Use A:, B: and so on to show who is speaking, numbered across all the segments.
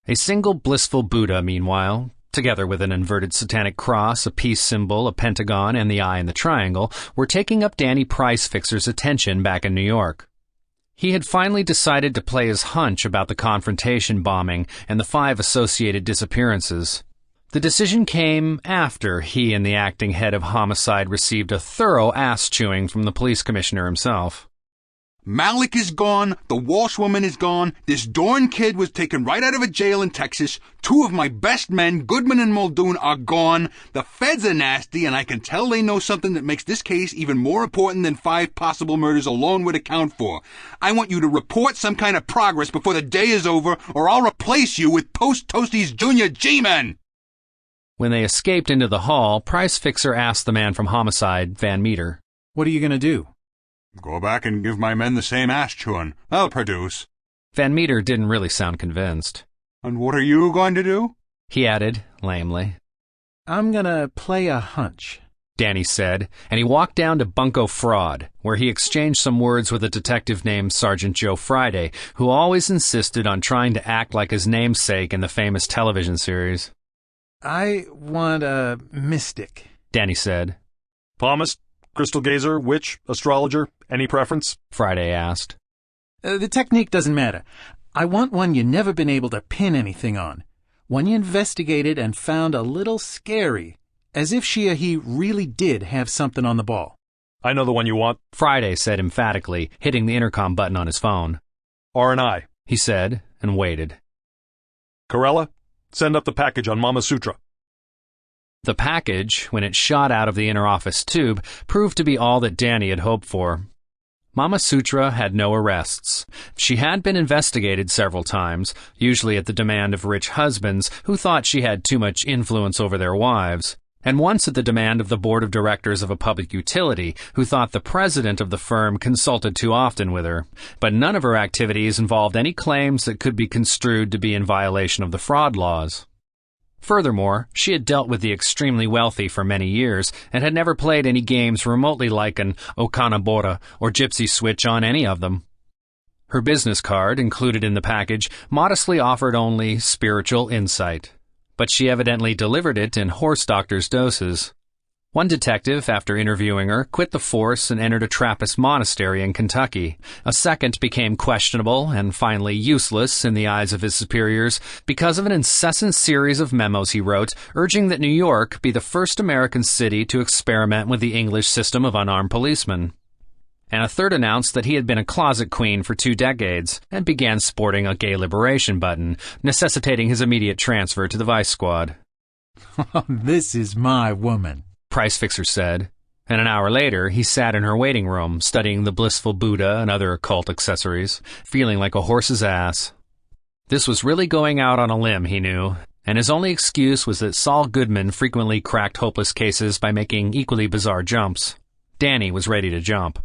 A: A single blissful Buddha, meanwhile, together with an inverted satanic cross, a peace symbol, a pentagon, and the eye in the triangle, were taking up Danny Price-Fixer's attention back in New York. He had finally decided to play his hunch about the confrontation bombing and the 5 associated disappearances. The decision came after he and the acting head of homicide received a thorough ass-chewing from the police commissioner himself.
B: Malik is gone, the Walsh woman is gone, this Dorn kid was taken right out of a jail in Texas, 2 of my best men, Goodman and Muldoon, are gone, the feds are nasty, and I can tell they know something that makes this case even more important than 5 possible murders alone would account for. I want you to report some kind of progress before the day is over, or I'll replace you with Post-Toasties Junior G-Men!
A: When they escaped into the hall, Price-Fixer asked the man from homicide, Van Meter,
C: "What are you going to do?"
B: Go back and give my men the same ass-chewing. I'll produce.
A: Van Meter didn't really sound convinced.
B: And what are you going to do?
A: He added, lamely.
C: "I'm going to play a hunch,"
A: Danny said, and he walked down to Bunko Fraud, where he exchanged some words with a detective named Sergeant Joe Friday, who always insisted on trying to act like his namesake in the famous television series.
C: "I want a mystic,"
A: Danny said.
D: "Palmist, crystal gazer, witch, astrologer, any preference?"
A: Friday asked.
C: The technique doesn't matter. I want one you've never been able to pin anything on. One you investigated and found a little scary, as if she or he really did have something on the ball."
D: "I know the one you want,"
A: Friday said emphatically, hitting the intercom button on his phone.
D: "R&I,"
A: he said, and waited.
D: "Corella, send up the package on Mama Sutra."
A: The package, when it shot out of the inner office tube, proved to be all that Danny had hoped for. Mama Sutra had no arrests. She had been investigated several times, usually at the demand of rich husbands who thought she had too much influence over their wives, and once at the demand of the board of directors of a public utility who thought the president of the firm consulted too often with her. But none of her activities involved any claims that could be construed to be in violation of the fraud laws. Furthermore, she had dealt with the extremely wealthy for many years and had never played any games remotely like an Okanabora or Gypsy Switch on any of them. Her business card, included in the package, modestly offered only spiritual insight, but she evidently delivered it in horse doctor's doses. One detective, after interviewing her, quit the force and entered a Trappist monastery in Kentucky. A second became questionable and finally useless in the eyes of his superiors because of an incessant series of memos he wrote urging that New York be the first American city to experiment with the English system of unarmed policemen. And a third announced that he had been a closet queen for 2 decades and began sporting a gay liberation button, necessitating his immediate transfer to the vice squad.
C: "This is my woman,"
A: Price-Fixer said, and an hour later he sat in her waiting room studying the blissful Buddha and other occult accessories, feeling like a horse's ass. This was really going out on a limb, he knew, and his only excuse was that Saul Goodman frequently cracked hopeless cases by making equally bizarre jumps. Danny was ready to jump.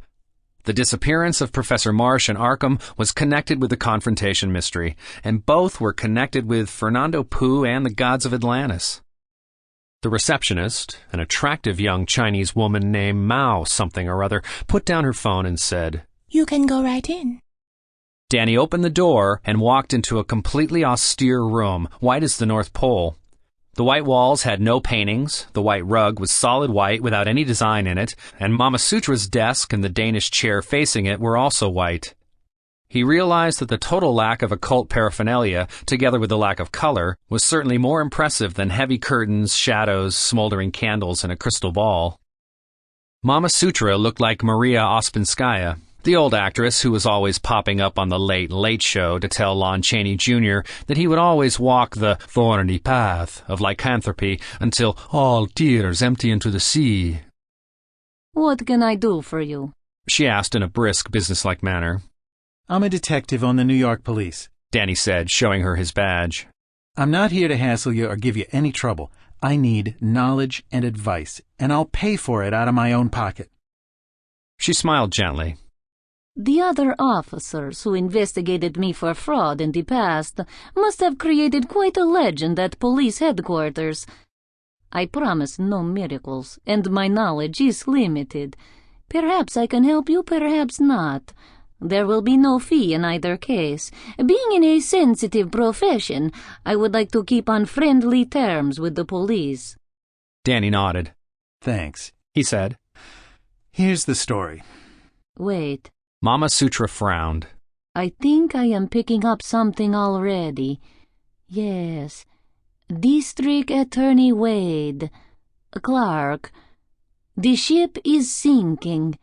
A: The disappearance of Professor Marsh and Arkham was connected with the confrontation mystery, and both were connected with Fernando Poo and the gods of Atlantis. The receptionist, an attractive young Chinese woman named Mao something or other, put down her phone and said,
E: "You can go right in."
A: Danny opened the door and walked into a completely austere room, white as the North Pole. The white walls had no paintings, the white rug was solid white without any design in it, and Mama Sutra's desk and the Danish chair facing it were also white. He realized that the total lack of occult paraphernalia, together with the lack of color, was certainly more impressive than heavy curtains, shadows, smoldering candles, and a crystal ball. Mama Sutra looked like Maria Ospinskaya, the old actress who was always popping up on the Late Late Show to tell Lon Chaney Jr. that he would always walk the thorny path of lycanthropy until all tears empty into the sea.
F: "What can I do for you?"
A: she asked in a brisk, businesslike manner.
C: "I'm a detective on the New York police,"
A: Danny said, showing her his badge.
C: "I'm not here to hassle you or give you any trouble. I need knowledge and advice, and I'll pay for it out of my own pocket."
A: She smiled gently.
F: "The other officers who investigated me for fraud in the past must have created quite a legend at police headquarters. I promise no miracles, and my knowledge is limited. Perhaps I can help you, perhaps not. There will be no fee in either case. Being in a sensitive profession, I would like to keep on friendly terms with the police."
A: Danny nodded.
C: "Thanks,"
A: He said.
C: "Here's the story."
F: Wait,
A: Mama Sutra frowned.
F: I think I am picking up something already. Yes. District Attorney Wade. Clark. The ship is sinking.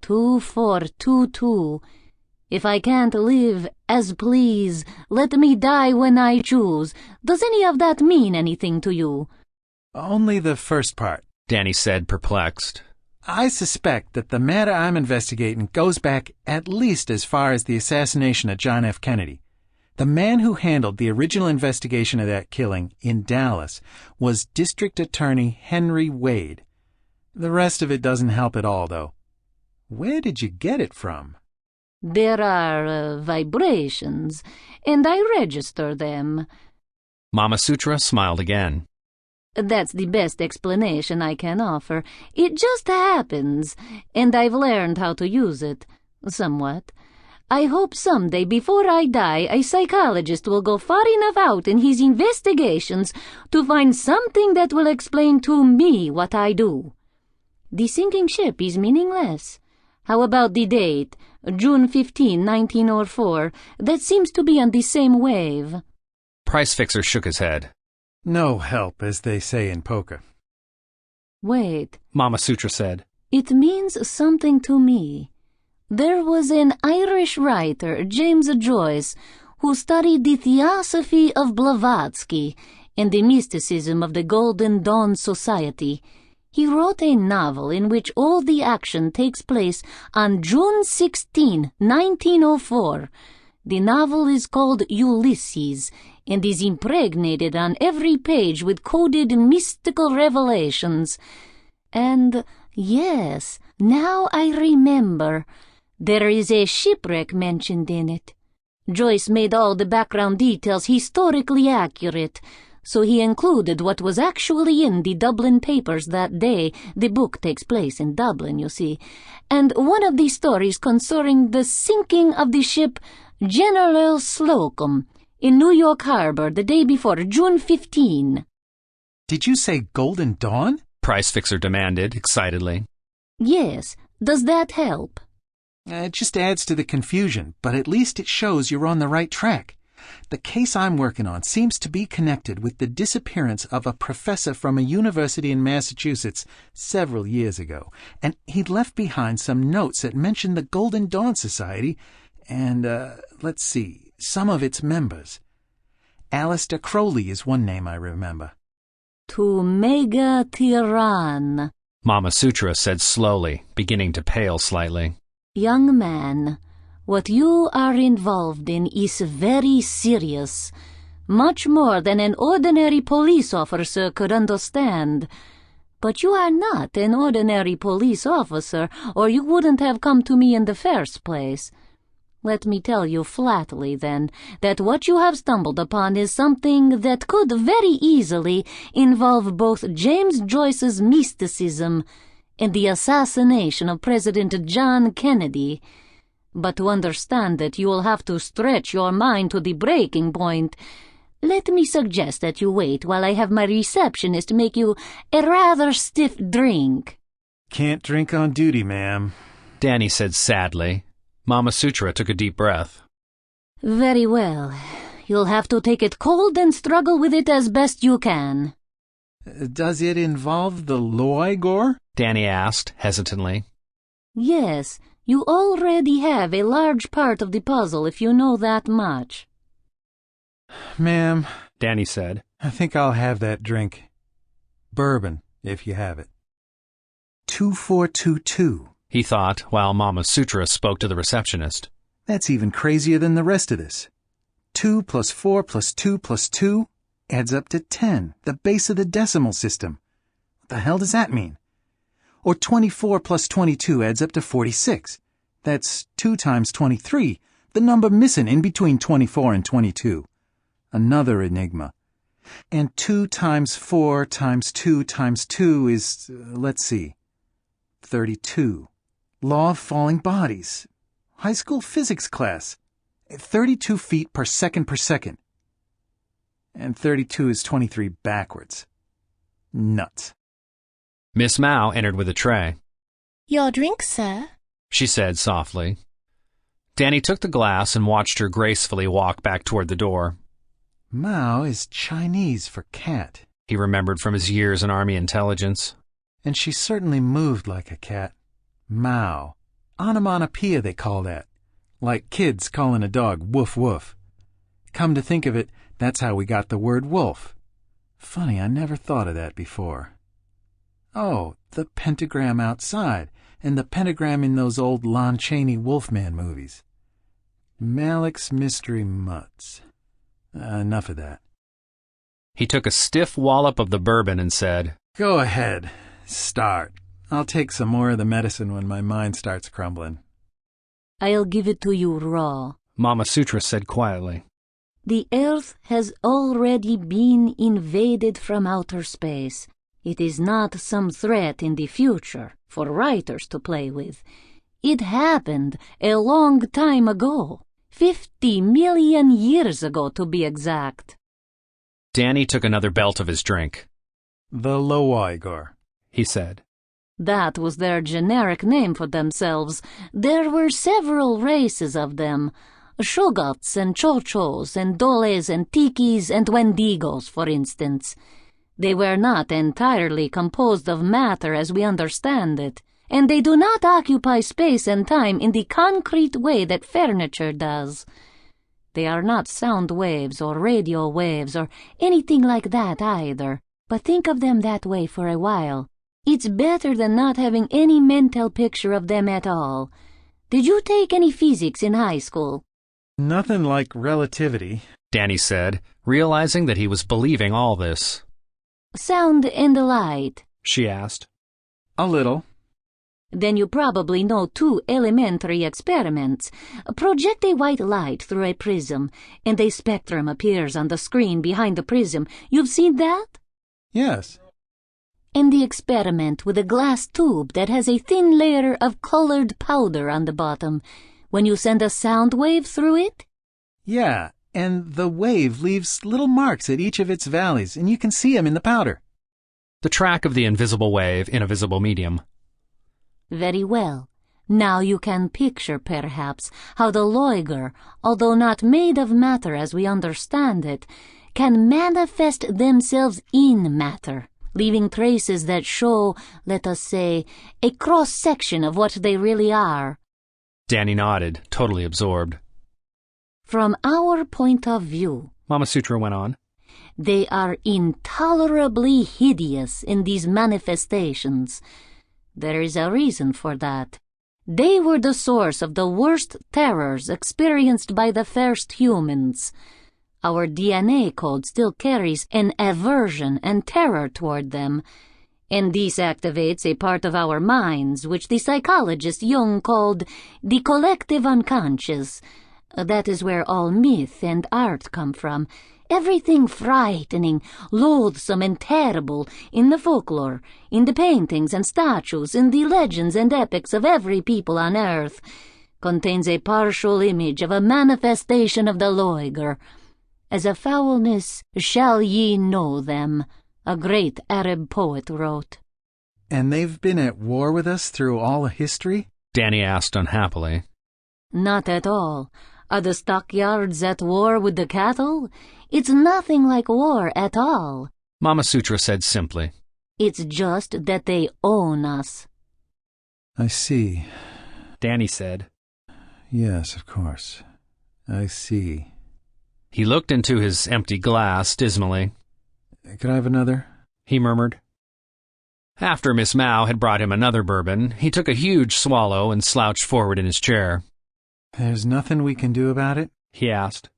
F: 2422. If I can't live, as please, let me die when I choose. Does any of that mean anything to you?
C: "Only the first part."
A: Danny said, perplexed.
C: "I suspect that the matter I'm investigating goes back at least as far as the assassination of John F. Kennedy. The man who handled the original investigation of that killing in Dallas was District Attorney Henry Wade. The rest of it doesn't help at all, though. Where did you get it from?"
F: There are vibrations, and I register them.
A: Mama Sutra smiled again.
F: That's the best explanation I can offer. It just happens, and I've learned how to use it, somewhat. I hope someday before I die a psychologist will go far enough out in his investigations to find something that will explain to me what I do. The sinking ship is meaningless. How about the date, June 15, 1904? That seems to be on the same wave.
A: Price Fixer shook his head.
C: "No help, as they say in poker."
F: Wait,
A: Mama Sutra said.
F: it means something to me. There was an Irish writer, James Joyce, who studied the theosophy of Blavatsky and the mysticism of the Golden Dawn Society. He wrote a novel in which all the action takes place on June 16, 1904. The novel is called Ulysses and is impregnated on every page with coded mystical revelations. And, yes, now I remember, there is a shipwreck mentioned in it. Joyce made all the background details historically accurate, so he included what was actually in the Dublin papers that day. The book takes place in Dublin, you see. And one of the stories concerning the sinking of the ship General Slocum in New York Harbor the day before, June 15.
C: "Did you say Golden Dawn?"
A: Price Fixer demanded, excitedly.
F: Yes, does that help?
C: It just adds to the confusion, but at least it shows you're on the right track. The case I'm working on seems to be connected with the disappearance of a professor from a university in Massachusetts several years ago, and he'd left behind some notes that mentioned the Golden Dawn Society and, let's see, some of its members. Alistair Crowley is one name I remember.
F: To Mega Tyran.
A: Mama Sutra said slowly, beginning to pale slightly.
F: Young man, what you are involved in is very serious, much more than an ordinary police officer could understand. But you are not an ordinary police officer, or you wouldn't have come to me in the first place. Let me tell you flatly, then, that what you have stumbled upon is something that could very easily involve both James Joyce's mysticism and the assassination of President John Kennedy. But to understand that, you will have to stretch your mind to the breaking point. Let me suggest that you wait while I have my receptionist make you a rather stiff drink.
C: "Can't drink on duty, ma'am,"
A: Danny said sadly. Mama Sutra took a deep breath.
F: Very well. You'll have to take it cold and struggle with it as best you can.
C: "Does it involve the Loigor?"
A: Danny asked, hesitantly.
F: Yes, you already have a large part of the puzzle if you know that much.
C: "Ma'am,"
A: Danny said.
C: "I think I'll have that drink. Bourbon, if you have it." 2422.
A: He thought, while Mama Sutra spoke to the receptionist.
C: That's even crazier than the rest of this. 2 plus 4 plus 2 plus 2 adds up to 10, the base of the decimal system. What the hell does that mean? Or 24 plus 22 adds up to 46. That's 2 times 23, the number missing in between 24 and 22. Another enigma. And 2 times 4 times 2 times 2 is, let's see, 32. Law of falling bodies. High school physics class. 32 feet per second. And 32 is 23 backwards. Nuts.
A: Miss Mao entered with a tray.
E: Your drink, sir?
A: She said softly. Danny took the glass and watched her gracefully walk back toward the door.
C: Mao is Chinese for cat.
A: He remembered from his years in Army intelligence.
C: And she certainly moved like a cat. Mao. Onomatopoeia they call that. Like kids calling a dog woof woof. Come to think of it, that's how we got the word wolf. Funny, I never thought of that before. Oh, the pentagram outside, and the pentagram in those old Lon Chaney Wolfman movies. Malik's Mystery Mutts. Enough of that.
A: He took a stiff wallop of the bourbon and said,
C: Go ahead. Start. I'll take some more of the medicine when my mind starts crumbling.
F: I'll give it to you raw.
A: Mama Sutra said quietly.
F: The Earth has already been invaded from outer space. It is not some threat in the future for writers to play with. It happened a long time ago. 50 million years ago, to be exact.
A: Danny took another belt of his drink.
C: The Loigor,
A: he said.
F: That was their generic name for themselves. There were several races of them. Shoggoths and Chochos and Doles and Tikis and Wendigos, for instance. They were not entirely composed of matter as we understand it, and they do not occupy space and time in the concrete way that furniture does. They are not sound waves or radio waves or anything like that either, but think of them that way for a while. It's better than not having any mental picture of them at all. Did you take any physics in high school?
C: Nothing like relativity,
A: Danny said, realizing that he was believing all this.
F: Sound and light? She asked.
C: A little.
F: Then you probably know two elementary experiments. Project a white light through a prism, and a spectrum appears on the screen behind the prism. You've seen that?
C: Yes.
F: And the experiment with a glass tube that has a thin layer of colored powder on the bottom. When you send a sound wave through it?
C: Yeah, and the wave leaves little marks at each of its valleys, and you can see them in the powder.
A: The track of the invisible wave in a visible medium.
F: Very well. Now you can picture, perhaps, how the Loiger, although not made of matter as we understand it, can manifest themselves in matter, leaving traces that show, let us say, a cross-section of what they really are.
A: Danny nodded, totally absorbed.
F: From our point of view,
A: Mama Sutra went on,
F: they are intolerably hideous in these manifestations. There is a reason for that. They were the source of the worst terrors experienced by the first humans. Our DNA code still carries an aversion and terror toward them, and this activates a part of our minds which the psychologist Jung called the collective unconscious. That is where all myth and art come from. Everything frightening, loathsome, and terrible in the folklore, in the paintings and statues, in the legends and epics of every people on earth, contains a partial image of a manifestation of the Loiger. As a foulness shall ye know them, a great Arab poet wrote.
C: And they've been at war with us through all of history?
A: Danny asked unhappily.
F: Not at all. Are the stockyards at war with the cattle? It's nothing like war at all.
A: Mama Sutra said simply.
F: It's just that they own us.
C: I see.
A: Danny said.
C: Yes, of course. I see.
A: He looked into his empty glass dismally.
C: Could I have another?
A: He murmured. After Miss Mao had brought him another bourbon, he took a huge swallow and slouched forward in his chair.
C: There's nothing we can do about it?
A: He asked.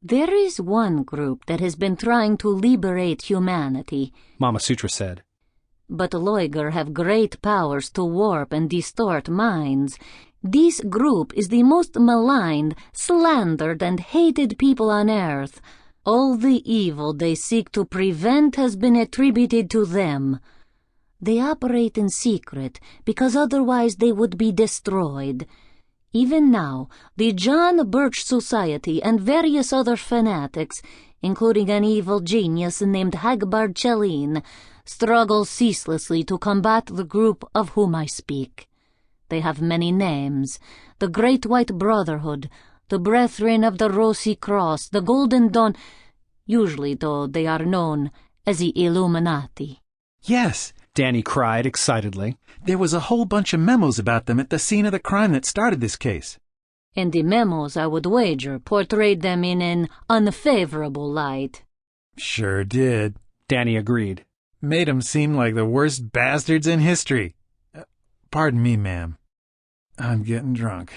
F: There is one group that has been trying to liberate humanity,
A: Mama Sutra said.
F: But Loiger have great powers to warp and distort minds. This group is the most maligned, slandered, and hated people on earth. All the evil they seek to prevent has been attributed to them. They operate in secret, because otherwise they would be destroyed. Even now, the John Birch Society and various other fanatics, including an evil genius named Hagbard Cellin, struggle ceaselessly to combat the group of whom I speak. They have many names: the Great White Brotherhood, the Brethren of the Rosy Cross, the Golden Dawn. Usually, though, they are known as the Illuminati.
C: Yes,
A: Danny cried excitedly.
C: there was a whole bunch of memos about them at the scene of the crime that started this case.
F: And the memos, I would wager, portrayed them in an unfavorable light.
C: Sure did.
A: Danny agreed.
C: Made 'em seem like the worst bastards in history. Pardon me, ma'am. I'm getting drunk.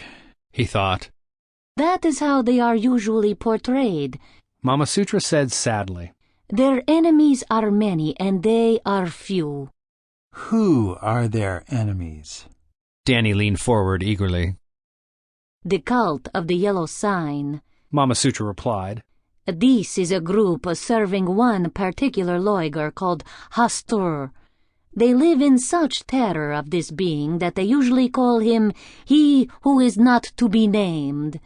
A: He thought.
F: That is how they are usually portrayed.
A: Mama Sutra said sadly.
F: Their enemies are many, and they are few.
C: Who are their enemies?
A: Danny leaned forward eagerly.
F: The cult of the yellow sign.
A: Mama Sutra replied.
F: This is a group serving one particular Loiger called Hastur. They live in such terror of this being that they usually call him He Who Is Not To Be Named.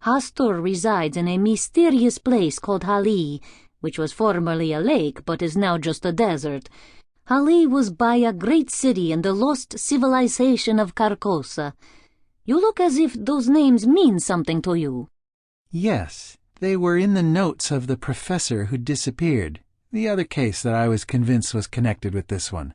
F: Hastur resides in a mysterious place called Hali, which was formerly a lake but is now just a desert. Hali was by a great city in the lost civilization of Carcosa. You look as if those names mean something to you.
C: Yes, they were in the notes of the professor who disappeared, the other case that I was convinced was connected with this one.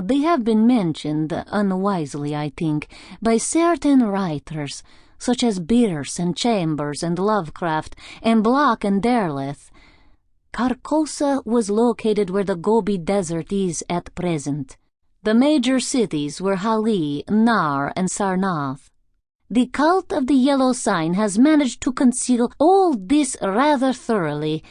F: They have been mentioned, unwisely I think, by certain writers, such as Bierce and Chambers and Lovecraft and Bloch and Derleth. Carcosa was located where the Gobi Desert is at present. The major cities were Hali, Nar, and Sarnath. The cult of the yellow sign has managed to conceal all this rather thoroughly,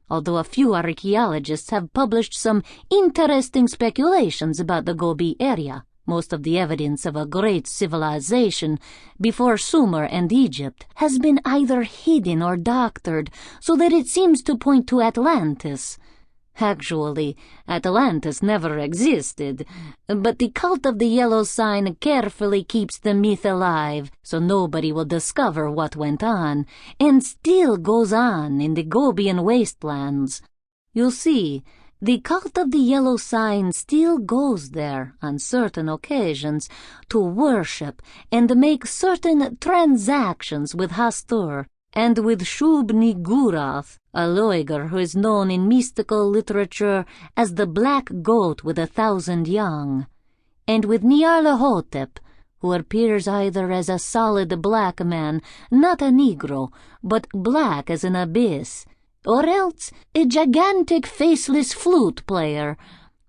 F: although a few archaeologists have published some interesting speculations about the Gobi area. Most of the evidence of a great civilization before Sumer and Egypt has been either hidden or doctored so that it seems to point to Atlantis. Actually, Atlantis never existed, but the cult of the yellow sign carefully keeps the myth alive so nobody will discover what went on, and still goes on in the Gobian wastelands. You see, the cult of the yellow sign still goes there on certain occasions to worship and make certain transactions with Hastur and with Shub-Niggurath, a Loiger who is known in mystical literature as the Black Goat with 1,000 young, and with Nyarlathotep, who appears either as a solid black man, not a Negro, but black as an abyss, or else a gigantic faceless flute player.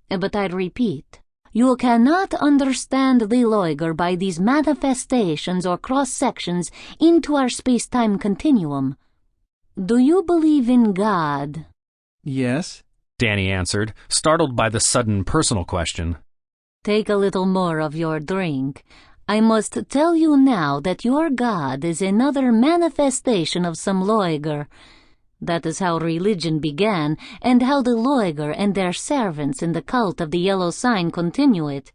F: But I repeat, you cannot understand the Loiger by these manifestations or cross-sections into our space-time continuum. Do you believe in God?
C: Yes?
A: Danny answered, startled by the sudden personal question.
F: Take a little more of your drink. I must tell you now that your God is another manifestation of some Loiger. That is how religion began, and how the Loiger and their servants in the cult of the yellow sign continue it.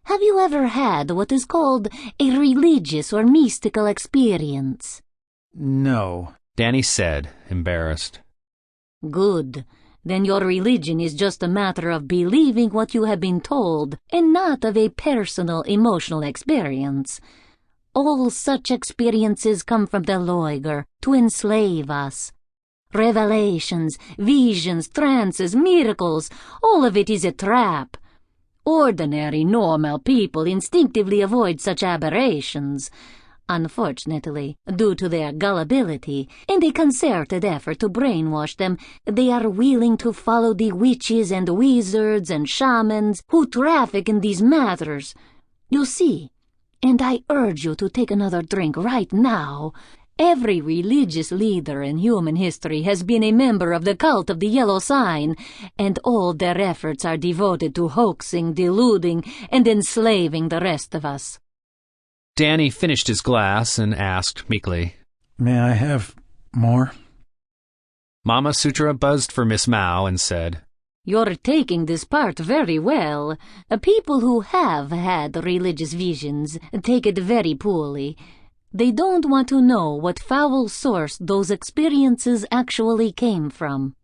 F: Have you ever had what is called a religious or mystical experience?
C: No.
A: Danny said, embarrassed.
F: Good. Then your religion is just a matter of believing what you have been told, and not of a personal emotional experience. All such experiences come from the Loiger to enslave us. Revelations, visions, trances, miracles, all of it is a trap. Ordinary, normal people instinctively avoid such aberrations. Unfortunately, due to their gullibility and a concerted effort to brainwash them, they are willing to follow the witches and wizards and shamans who traffic in these matters. You see, and I urge you to take another drink right now, every religious leader in human history has been a member of the cult of the yellow sign, and all their efforts are devoted to hoaxing, deluding, and enslaving the rest of us.
A: Danny finished his glass and asked meekly,
C: May I have more?
A: Mama Sutra buzzed for Miss Mao and said,
F: You're taking this part very well. People who have had religious visions take it very poorly. They don't want to know what foul source those experiences actually came from.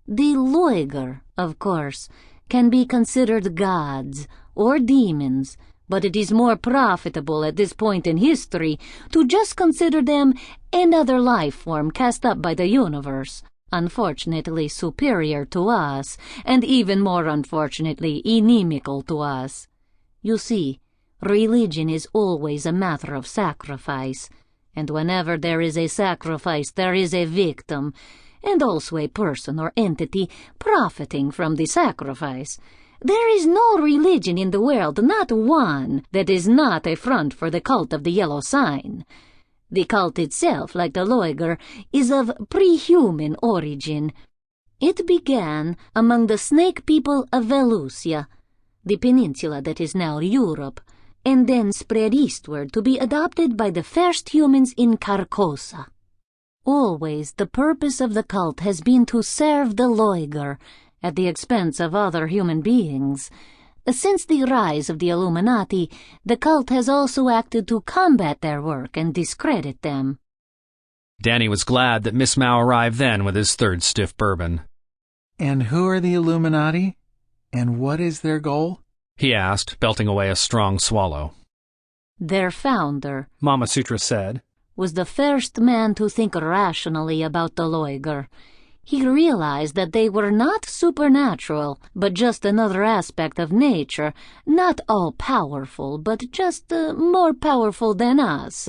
F: The Loiger, of course, can be considered gods or demons, but it is more profitable at this point in history to just consider them another life form cast up by the universe, unfortunately superior to us, and even more unfortunately inimical to us. You see, religion is always a matter of sacrifice, and whenever there is a sacrifice there is a victim, and also a person or entity profiting from the sacrifice. There is no religion in the world, not one, that is not a front for the cult of the yellow sign. The cult itself, like the Loiger, is of pre-human origin. It began among the snake people of Velusia, the peninsula that is now Europe, and then spread eastward to be adopted by the first humans in Carcosa. Always the purpose of the cult has been to serve the Loiger, at the expense of other human beings. Since the rise of the Illuminati, the cult has also acted to combat their work and discredit them.
A: Danny was glad that Miss Mao arrived then with his third stiff bourbon.
C: And who are the Illuminati? And what is their goal?
A: He asked, belting away a strong swallow.
F: Their founder,
A: Mama Sutra said,
F: was the first man to think rationally about the Loiger. He realized that they were not supernatural, but just another aspect of nature, not all-powerful, but just more powerful than us,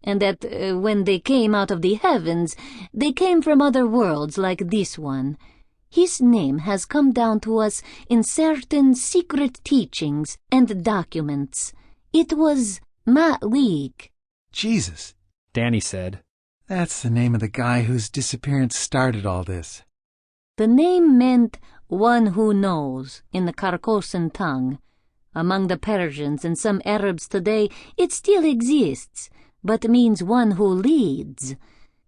F: and that when they came out of the heavens, they came from other worlds like this one. His name has come down to us in certain secret teachings and documents. It was Ma'lik.
C: Jesus,
A: Danny said.
C: That's the name of the guy whose disappearance started all this.
F: The name meant one who knows in the Carcosan tongue. Among the Persians and some Arabs today, it still exists, but means one who leads.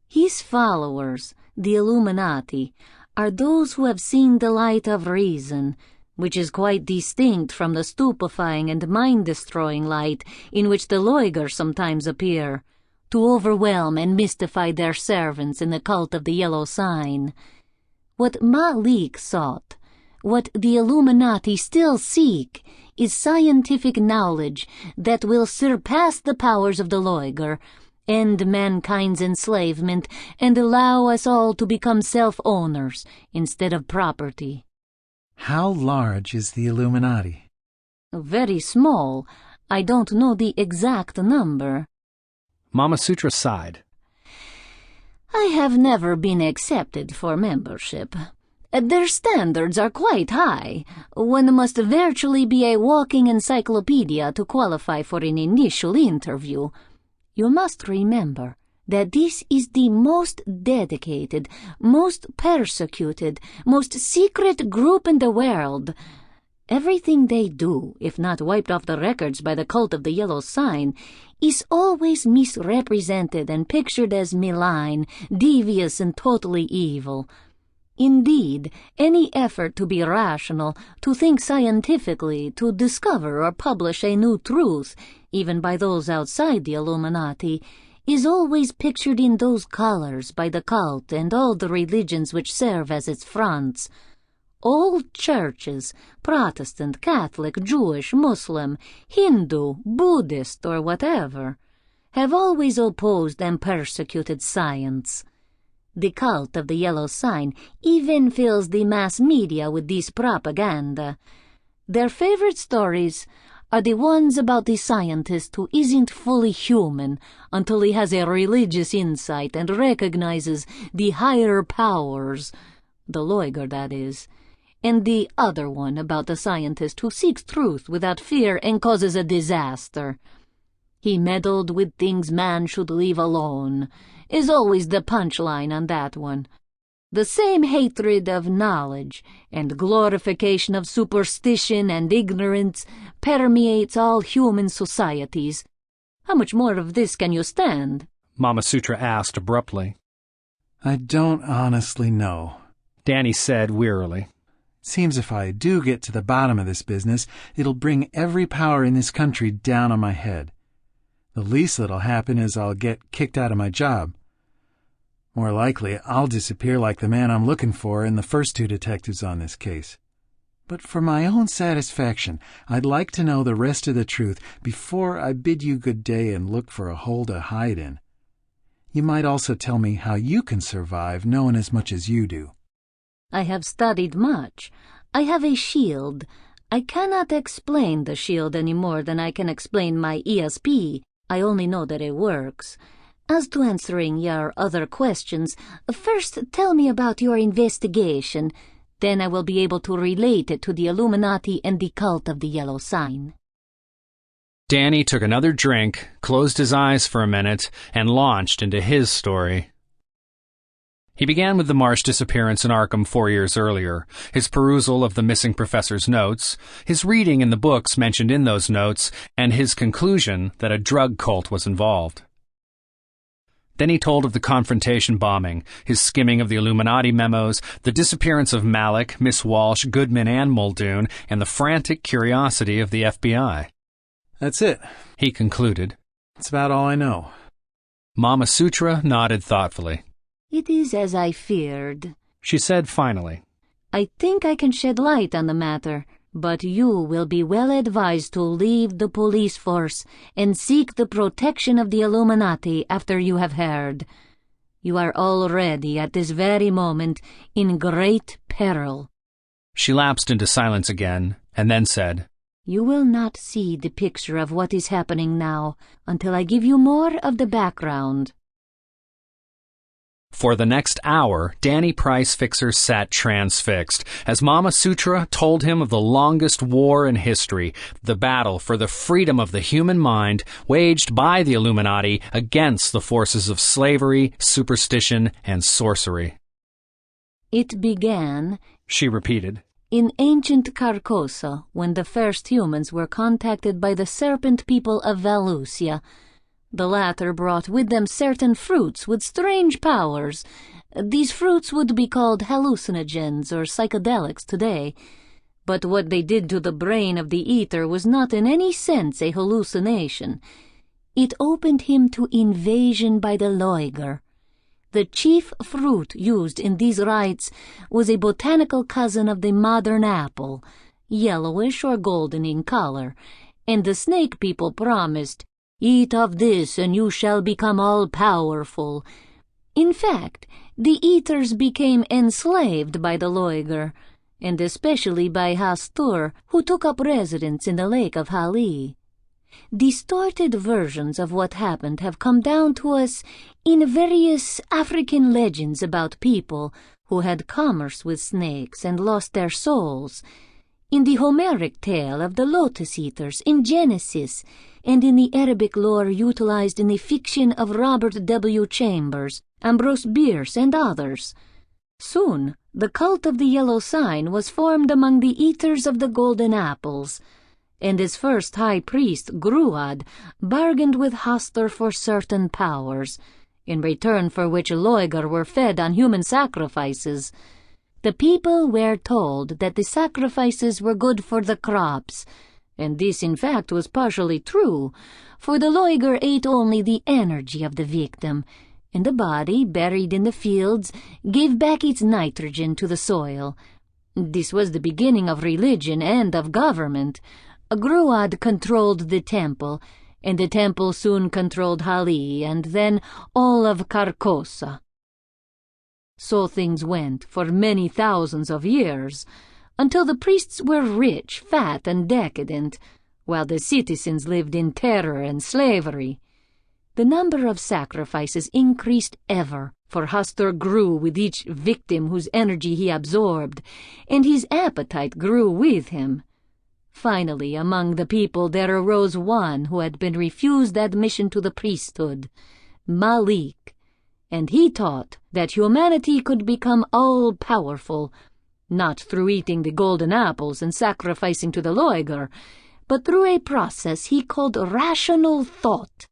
F: His followers, the Illuminati, are those who have seen the light of reason, which is quite distinct from the stupefying and mind-destroying light in which the Loiger sometimes appear, to overwhelm and mystify their servants in the cult of the yellow sign. What Ma'lik sought, what the Illuminati still seek, is scientific knowledge that will surpass the powers of the Loiger, end mankind's enslavement, and allow us all to become self-owners instead of property.
C: How large is the Illuminati?
F: Very small. I don't know the exact number.
A: Mama Sutra sighed.
F: I have never been accepted for membership. Their standards are quite high. One must virtually be a walking encyclopedia to qualify for an initial interview. You must remember that this is the most dedicated, most persecuted, most secret group in the world. Everything they do, if not wiped off the records by the cult of the yellow sign, is always misrepresented and pictured as malign, devious, and totally evil. Indeed, any effort to be rational, to think scientifically, to discover or publish a new truth, even by those outside the Illuminati, is always pictured in those colors by the cult and all the religions which serve as its fronts. All churches, Protestant, Catholic, Jewish, Muslim, Hindu, Buddhist, or whatever, have always opposed and persecuted science. The cult of the yellow sign even fills the mass media with this propaganda. Their favorite stories are the ones about the scientist who isn't fully human until he has a religious insight and recognizes the higher powers, the Loiger, that is, and the other one about the scientist who seeks truth without fear and causes a disaster. He meddled with things man should leave alone, is always the punchline on that one. The same hatred of knowledge and glorification of superstition and ignorance permeates all human societies. How much more of this can you stand?
A: Mama Sutra asked abruptly.
C: I don't honestly know,
A: Danny said wearily.
C: Seems if I do get to the bottom of this business, it'll bring every power in this country down on my head. The least that'll happen is I'll get kicked out of my job. More likely, I'll disappear like the man I'm looking for and the first two detectives on this case. But for my own satisfaction, I'd like to know the rest of the truth before I bid you good day and look for a hole to hide in. You might also tell me how you can survive knowing as much as you do.
F: I have studied much. I have a shield. I cannot explain the shield any more than I can explain my ESP. I only know that it works. As to answering your other questions, first tell me about your investigation. Then I will be able to relate it to the Illuminati and the cult of the yellow sign.
A: Danny took another drink, closed his eyes for a minute, and launched into his story. He began with the Marsh disappearance in Arkham 4 years earlier, his perusal of the missing professor's notes, his reading in the books mentioned in those notes, and his conclusion that a drug cult was involved. Then he told of the confrontation bombing, his skimming of the Illuminati memos, the disappearance of Malik, Miss Walsh, Goodman, and Muldoon, and the frantic curiosity of the FBI.
C: That's it,
A: He concluded.
C: That's about all I know.
A: Mama Sutra nodded thoughtfully.
F: It is as I feared.
A: She said finally,
F: I think I can shed light on the matter, but you will be well advised to leave the police force and seek the protection of the Illuminati after you have heard. You are already, at this very moment, in great peril.
A: She lapsed into silence again, and then said,
F: You will not see the picture of what is happening now until I give you more of the background.
A: For the next hour, Danny Price Fixer sat transfixed as Mama Sutra told him of the longest war in history, the battle for the freedom of the human mind waged by the Illuminati against the forces of slavery, superstition, and sorcery.
F: It began,
A: She repeated,
F: in ancient Carcosa, when the first humans were contacted by the serpent people of Valusia. The latter brought with them certain fruits with strange powers. These fruits would be called hallucinogens or psychedelics today. But what they did to the brain of the eater was not in any sense a hallucination. It opened him to invasion by the loiger. The chief fruit used in these rites was a botanical cousin of the modern apple, yellowish or golden in color, and the snake people promised, Eat of this, and you shall become all-powerful. In fact, the eaters became enslaved by the loiger, and especially by Hastur, who took up residence in the lake of Hali. Distorted versions of what happened have come down to us in various African legends about people who had commerce with snakes and lost their souls, in the Homeric tale of the lotus eaters in Genesis, and in the Arabic lore utilized in the fiction of Robert W. Chambers, Ambrose Bierce, and others. Soon, the cult of the yellow sign was formed among the eaters of the golden apples, and its first high priest, Gruad, bargained with Hastur for certain powers, in return for which loiger were fed on human sacrifices. The people were told that the sacrifices were good for the crops, and this in fact was partially true, for the loiger ate only the energy of the victim, and the body, buried in the fields, gave back its nitrogen to the soil. This was the beginning of religion and of government. Gruad controlled the temple, and the temple soon controlled Hali, and then all of Carcosa. So things went for many thousands of years, until the priests were rich, fat, and decadent, while the citizens lived in terror and slavery. The number of sacrifices increased ever, for Hastur grew with each victim whose energy he absorbed, and his appetite grew with him. Finally, among the people there arose one who had been refused admission to the priesthood, Malik, and he taught that humanity could become all-powerful, not through eating the golden apples and sacrificing to the loiger, but through a process he called rational thought.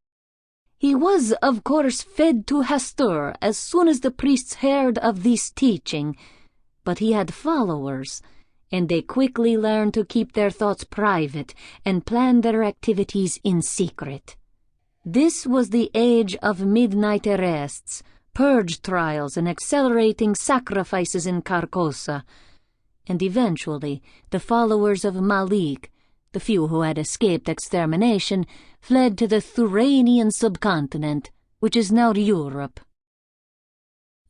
F: He was, of course, fed to Hastur as soon as the priests heard of this teaching, but he had followers, and they quickly learned to keep their thoughts private and plan their activities in secret. This was the age of midnight arrests, purge trials, and accelerating sacrifices in Carcosa. And eventually, the followers of Malik, the few who had escaped extermination, fled to the Thuranian subcontinent, which is now Europe.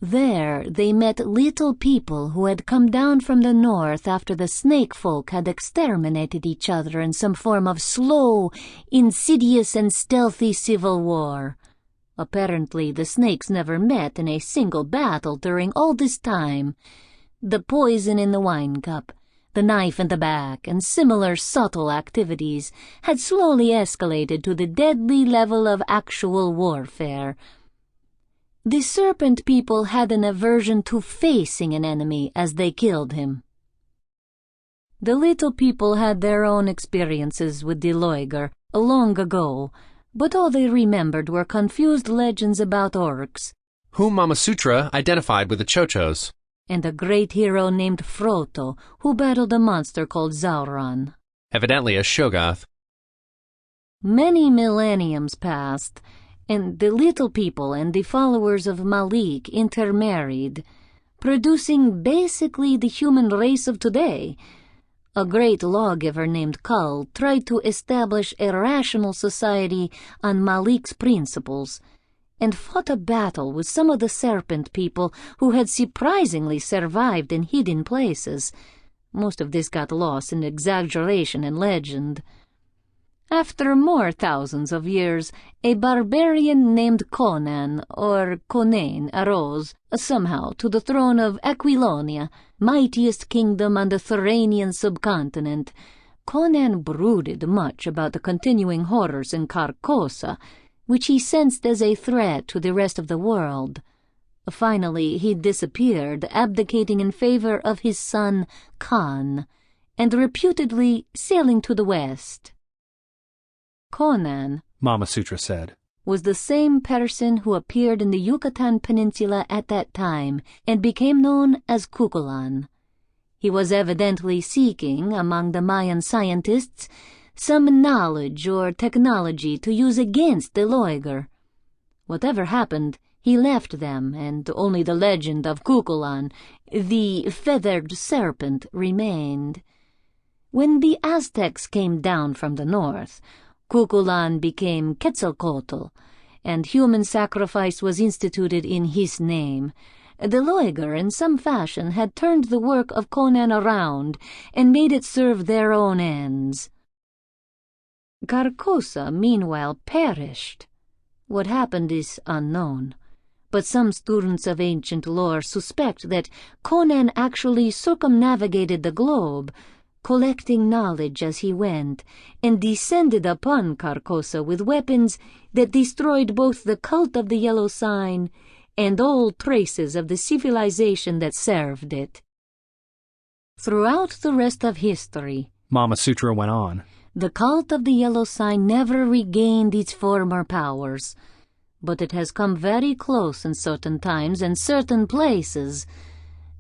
F: There they met little people who had come down from the north after the snake folk had exterminated each other in some form of slow, insidious and stealthy civil war. Apparently the snakes never met in a single battle during all this time. The poison in the wine cup, the knife in the back, and similar subtle activities had slowly escalated to the deadly level of actual warfare. The serpent people had an aversion to facing an enemy as they killed him. The little people had their own experiences with the Loiger long ago, but all they remembered were confused legends about orcs,
A: whom Mama Sutra identified with the Chochos,
F: and a great hero named Froto, who battled a monster called Sauron.
A: Evidently a Shoggoth.
F: Many millenniums passed, and the little people and the followers of Malik intermarried, producing basically the human race of today. A great lawgiver named Kull tried to establish a rational society on Malik's principles, and fought a battle with some of the serpent people who had surprisingly survived in hidden places. Most of this got lost in exaggeration and legend. After more thousands of years, a barbarian named Conan, or Conain, arose, somehow, to the throne of Aquilonia, mightiest kingdom on the Thuranian subcontinent. Conan brooded much about the continuing horrors in Carcosa, which he sensed as a threat to the rest of the world. Finally, he disappeared, abdicating in favor of his son, Khan, and reputedly sailing to the west. Conan,
A: Mama Sutra said,
F: was the same person who appeared in the Yucatan Peninsula at that time and became known as Cuchulainn. He was evidently seeking, among the Mayan scientists, some knowledge or technology to use against the Loiger. Whatever happened, he left them, and only the legend of Cuchulainn, the feathered serpent, remained. When the Aztecs came down from the north, Cuchulainn became Quetzalcoatl, and human sacrifice was instituted in his name. The Loiger, in some fashion, had turned the work of Conan around and made it serve their own ends. Carcosa, meanwhile, perished. What happened is unknown, but some students of ancient lore suspect that Conan actually circumnavigated the globe, collecting knowledge as he went, and descended upon Carcosa with weapons that destroyed both the cult of the Yellow Sign and all traces of the civilization that served it. Throughout the rest of history,
A: Mama Sutra went on,
F: the cult of the Yellow Sign never regained its former powers, but it has come very close in certain times and certain places.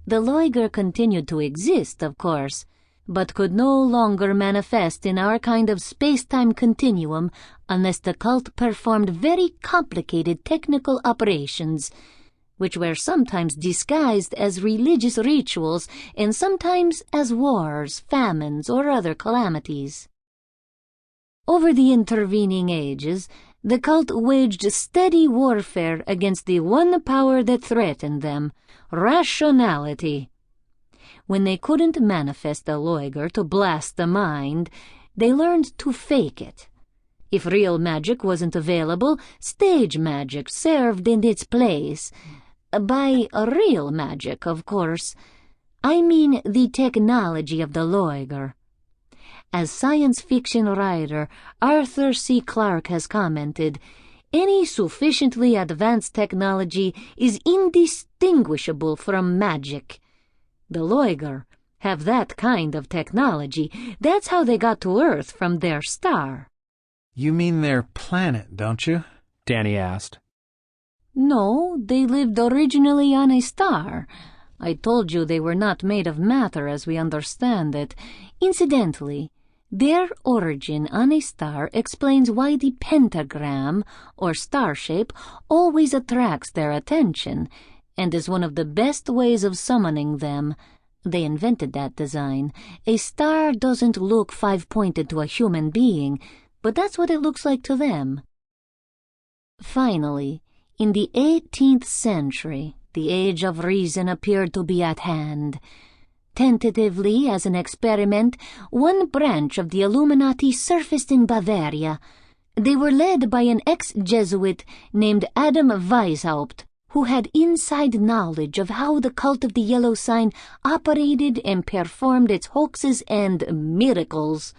F: The Loiger continued to exist, of course, but could no longer manifest in our kind of space-time continuum unless the cult performed very complicated technical operations, which were sometimes disguised as religious rituals and sometimes as wars, famines, or other calamities. Over the intervening ages, the cult waged steady warfare against the one power that threatened them, rationality. When they couldn't manifest the Loiger to blast the mind, they learned to fake it. If real magic wasn't available, stage magic served in its place. By real magic, of course, I mean the technology of the Loiger. As science fiction writer Arthur C. Clarke has commented, any sufficiently advanced technology is indistinguishable from magic. The Loiger have that kind of technology. That's how they got to Earth from their star.
C: You mean their planet, don't you?
A: Danny asked.
F: No, they lived originally on a star. I told you they were not made of matter as we understand it. Incidentally, Their origin on a star explains why the pentagram, or star shape, always attracts their attention, and is one of the best ways of summoning them. They invented that design. A star doesn't look five-pointed to a human being, but that's what it looks like to them. Finally, in the 18th century, the age of reason appeared to be at hand. Tentatively, as an experiment, one branch of the Illuminati surfaced in Bavaria. They were led by an ex-Jesuit named Adam Weishaupt, who had inside knowledge of how the cult of the yellow sign operated and performed its hoaxes and miracles.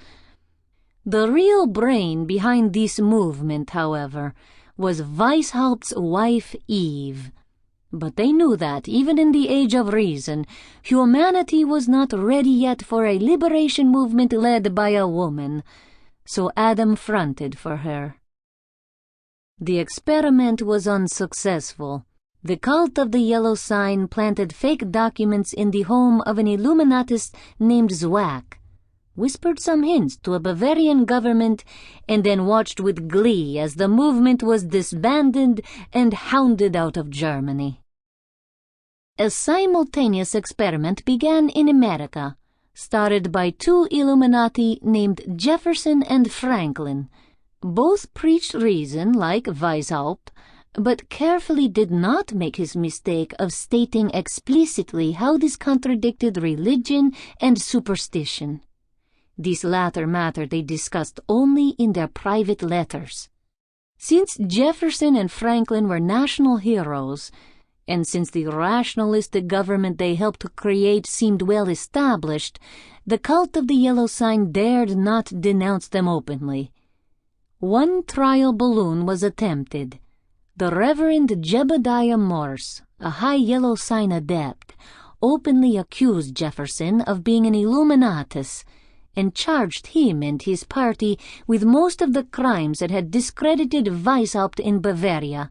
F: The real brain behind this movement, however, was Weishaupt's wife Eve. But they knew that, even in the age of reason, humanity was not ready yet for a liberation movement led by a woman, so Adam fronted for her. The experiment was unsuccessful. The cult of the yellow sign planted fake documents in the home of an Illuminatus named Zwack, whispered some hints to a Bavarian government, and then watched with glee as the movement was disbanded and hounded out of Germany. A simultaneous experiment began in America, started by two Illuminati named Jefferson and Franklin. Both preached reason like Weishaupt, but carefully did not make his mistake of stating explicitly how this contradicted religion and superstition. This latter matter they discussed only in their private letters. Since Jefferson and Franklin were national heroes, and since the rationalistic government they helped to create seemed well established, the cult of the yellow sign dared not denounce them openly. One trial balloon was attempted. The Reverend Jebediah Morse, a high yellow sign adept, openly accused Jefferson of being an Illuminatus, and charged him and his party with most of the crimes that had discredited Weishaupt in Bavaria.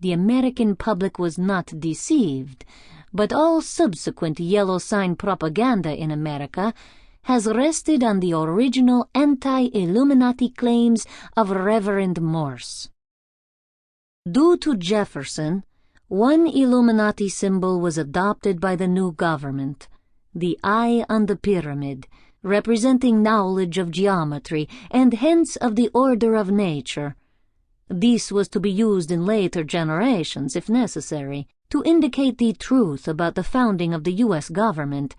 F: The American public was not deceived, but all subsequent yellow sign propaganda in America has rested on the original anti-Illuminati claims of Reverend Morse. Due to Jefferson, one Illuminati symbol was adopted by the new government, the eye on the pyramid, representing knowledge of geometry and hence of the order of nature. This was to be used in later generations, if necessary, to indicate the truth about the founding of the U.S. government,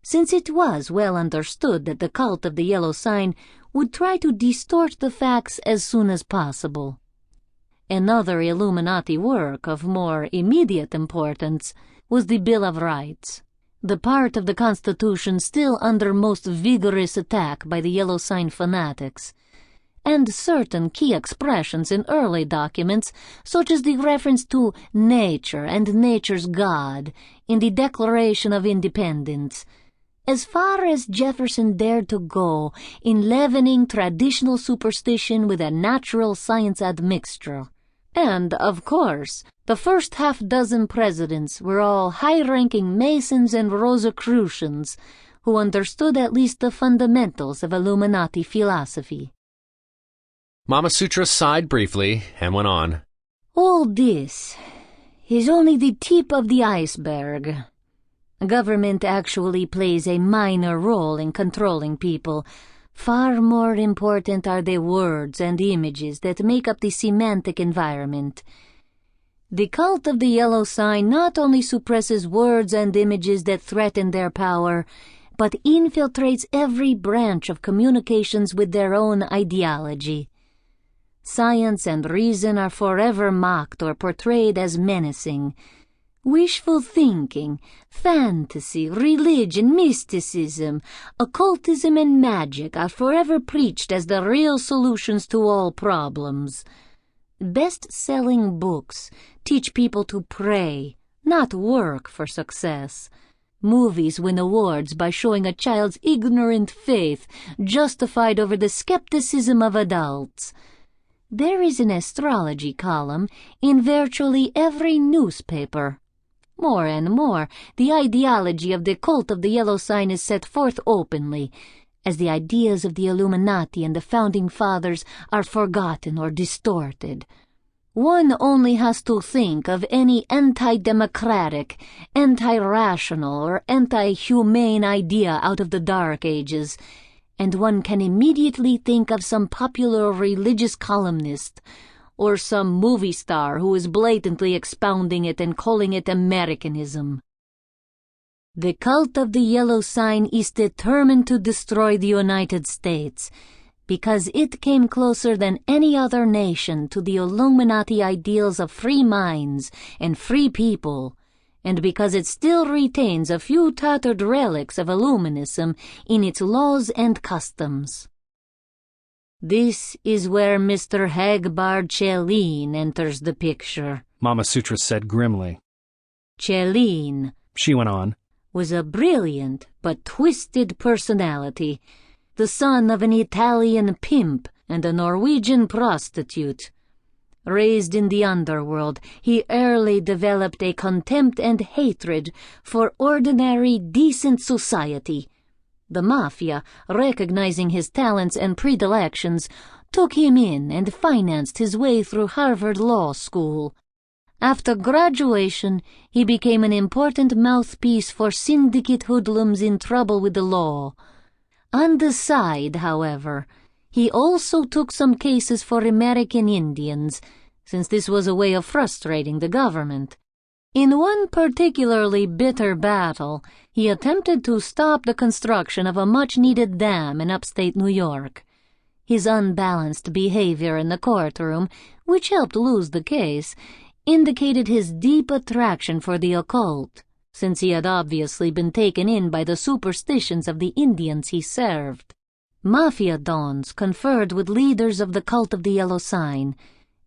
F: since it was well understood that the cult of the yellow sign would try to distort the facts as soon as possible. Another Illuminati work of more immediate importance was the Bill of Rights, the part of the Constitution still under most vigorous attack by the yellow sign fanatics, and certain key expressions in early documents, such as the reference to nature and nature's God in the Declaration of Independence, as far as Jefferson dared to go in leavening traditional superstition with a natural science admixture. And, of course, the first half-dozen presidents were all high-ranking Masons and Rosicrucians who understood at least the fundamentals of Illuminati philosophy.
A: Mama Sutra sighed briefly and went on.
F: All this is only the tip of the iceberg. Government actually plays a minor role in controlling people. Far more important are the words and images that make up the semantic environment. The cult of the yellow sign not only suppresses words and images that threaten their power, but infiltrates every branch of communications with their own ideology. Science and reason are forever mocked or portrayed as menacing. Wishful thinking, fantasy, religion, mysticism, occultism, and magic are forever preached as the real solutions to all problems. Best-selling books teach people to pray, not work for success. Movies win awards by showing a child's ignorant faith justified over the skepticism of adults. There is an astrology column in virtually every newspaper. More and more, the ideology of the cult of the yellow sign is set forth openly, as the ideas of the Illuminati and the Founding Fathers are forgotten or distorted. One only has to think of any anti-democratic, anti-rational, or anti-humane idea out of the Dark Ages, and one can immediately think of some popular religious columnist, or some movie star who is blatantly expounding it and calling it Americanism. The cult of the yellow sign is determined to destroy the United States, because it came closer than any other nation to the Illuminati ideals of free minds and free people, and because it still retains a few tattered relics of Illuminism in its laws and customs. This is where Mr. Hagbard Cellini enters the picture,
A: Mama Sutra said grimly.
F: Cellini,
A: She went on,
F: was a brilliant but twisted personality, the son of an Italian pimp and a Norwegian prostitute. Raised in the underworld, he early developed a contempt and hatred for ordinary, decent society. The Mafia, recognizing his talents and predilections, took him in and financed his way through Harvard Law School. After graduation, he became an important mouthpiece for syndicate hoodlums in trouble with the law. On the side, however, he also took some cases for American Indians, since this was a way of frustrating the government. In one particularly bitter battle, he attempted to stop the construction of a much-needed dam in upstate New York. His unbalanced behavior in the courtroom, which helped lose the case, indicated his deep attraction for the occult, since he had obviously been taken in by the superstitions of the Indians he served. Mafia dons conferred with leaders of the cult of the Yellow Sign,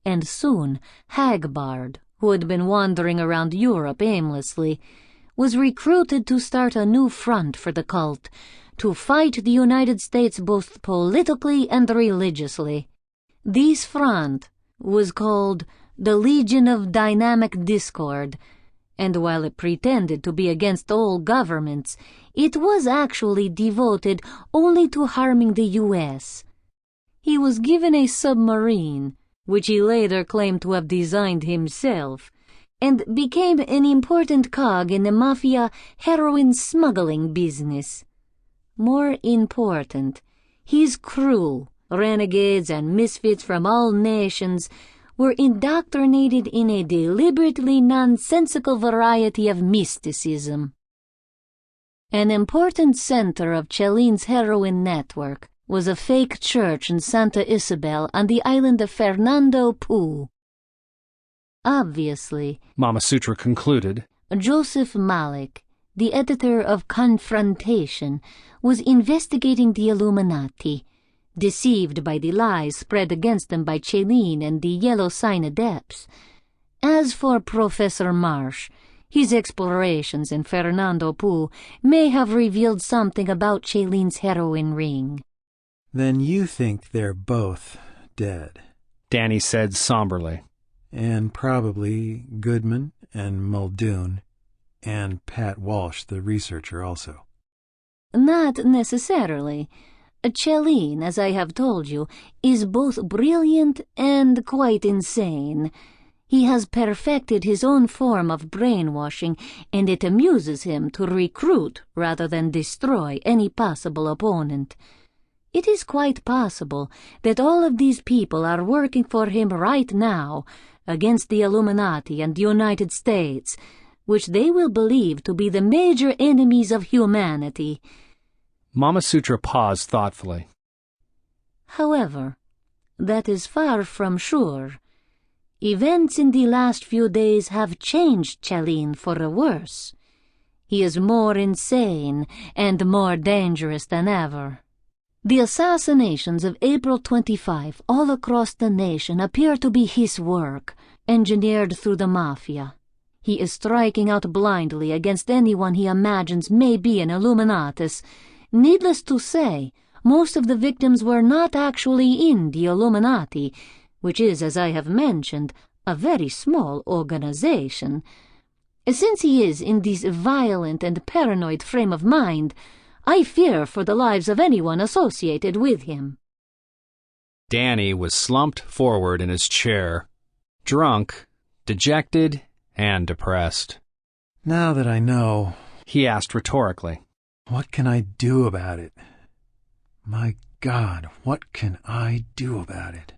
F: and soon Hagbard, who had been wandering around Europe aimlessly, was recruited to start a new front for the cult, to fight the United States both politically and religiously. This front was called the Legion of Dynamic Discord, and while it pretended to be against all governments, it was actually devoted only to harming the U.S. He was given a submarine, which he later claimed to have designed himself, and became an important cog in the Mafia heroin smuggling business. More important, his crew, renegades and misfits from all nations, were indoctrinated in a deliberately nonsensical variety of mysticism. An important center of Cellini's heroin network was a fake church in Santa Isabel on the island of Fernando Poo. Obviously,
A: Mama Sutra concluded,
F: Joseph Malik, the editor of Confrontation, was investigating the Illuminati, deceived by the lies spread against them by Cellini and the Yellow Sign adepts. As for Professor Marsh, his explorations in Fernando Poo may have revealed something about Cellini's heroin ring.
C: Then you think they're both dead.
A: Danny said somberly.
C: And probably Goodman and Muldoon, and Pat Walsh, the researcher, also.
F: Not necessarily. Cellini, as I have told you, is both brilliant and quite insane. He has perfected his own form of brainwashing, and it amuses him to recruit rather than destroy any possible opponent. It is quite possible that all of these people are working for him right now against the Illuminati and the United States, which they will believe to be the major enemies of humanity.
A: Mama Sutra paused thoughtfully.
F: However, that is far from sure. Events in the last few days have changed Cellini for the worse. He is more insane and more dangerous than ever. The assassinations of April 25 all across the nation appear to be his work, engineered through the Mafia. He is striking out blindly against anyone he imagines may be an Illuminatus. Needless to say, most of the victims were not actually in the Illuminati, which is, as I have mentioned, a very small organization. Since he is in this violent and paranoid frame of mind, I fear for the lives of anyone associated with him.
A: Danny was slumped forward in his chair, drunk, dejected, and depressed.
C: Now that I know,
A: He asked rhetorically.
C: what can I do about it? My God, what can I do about it?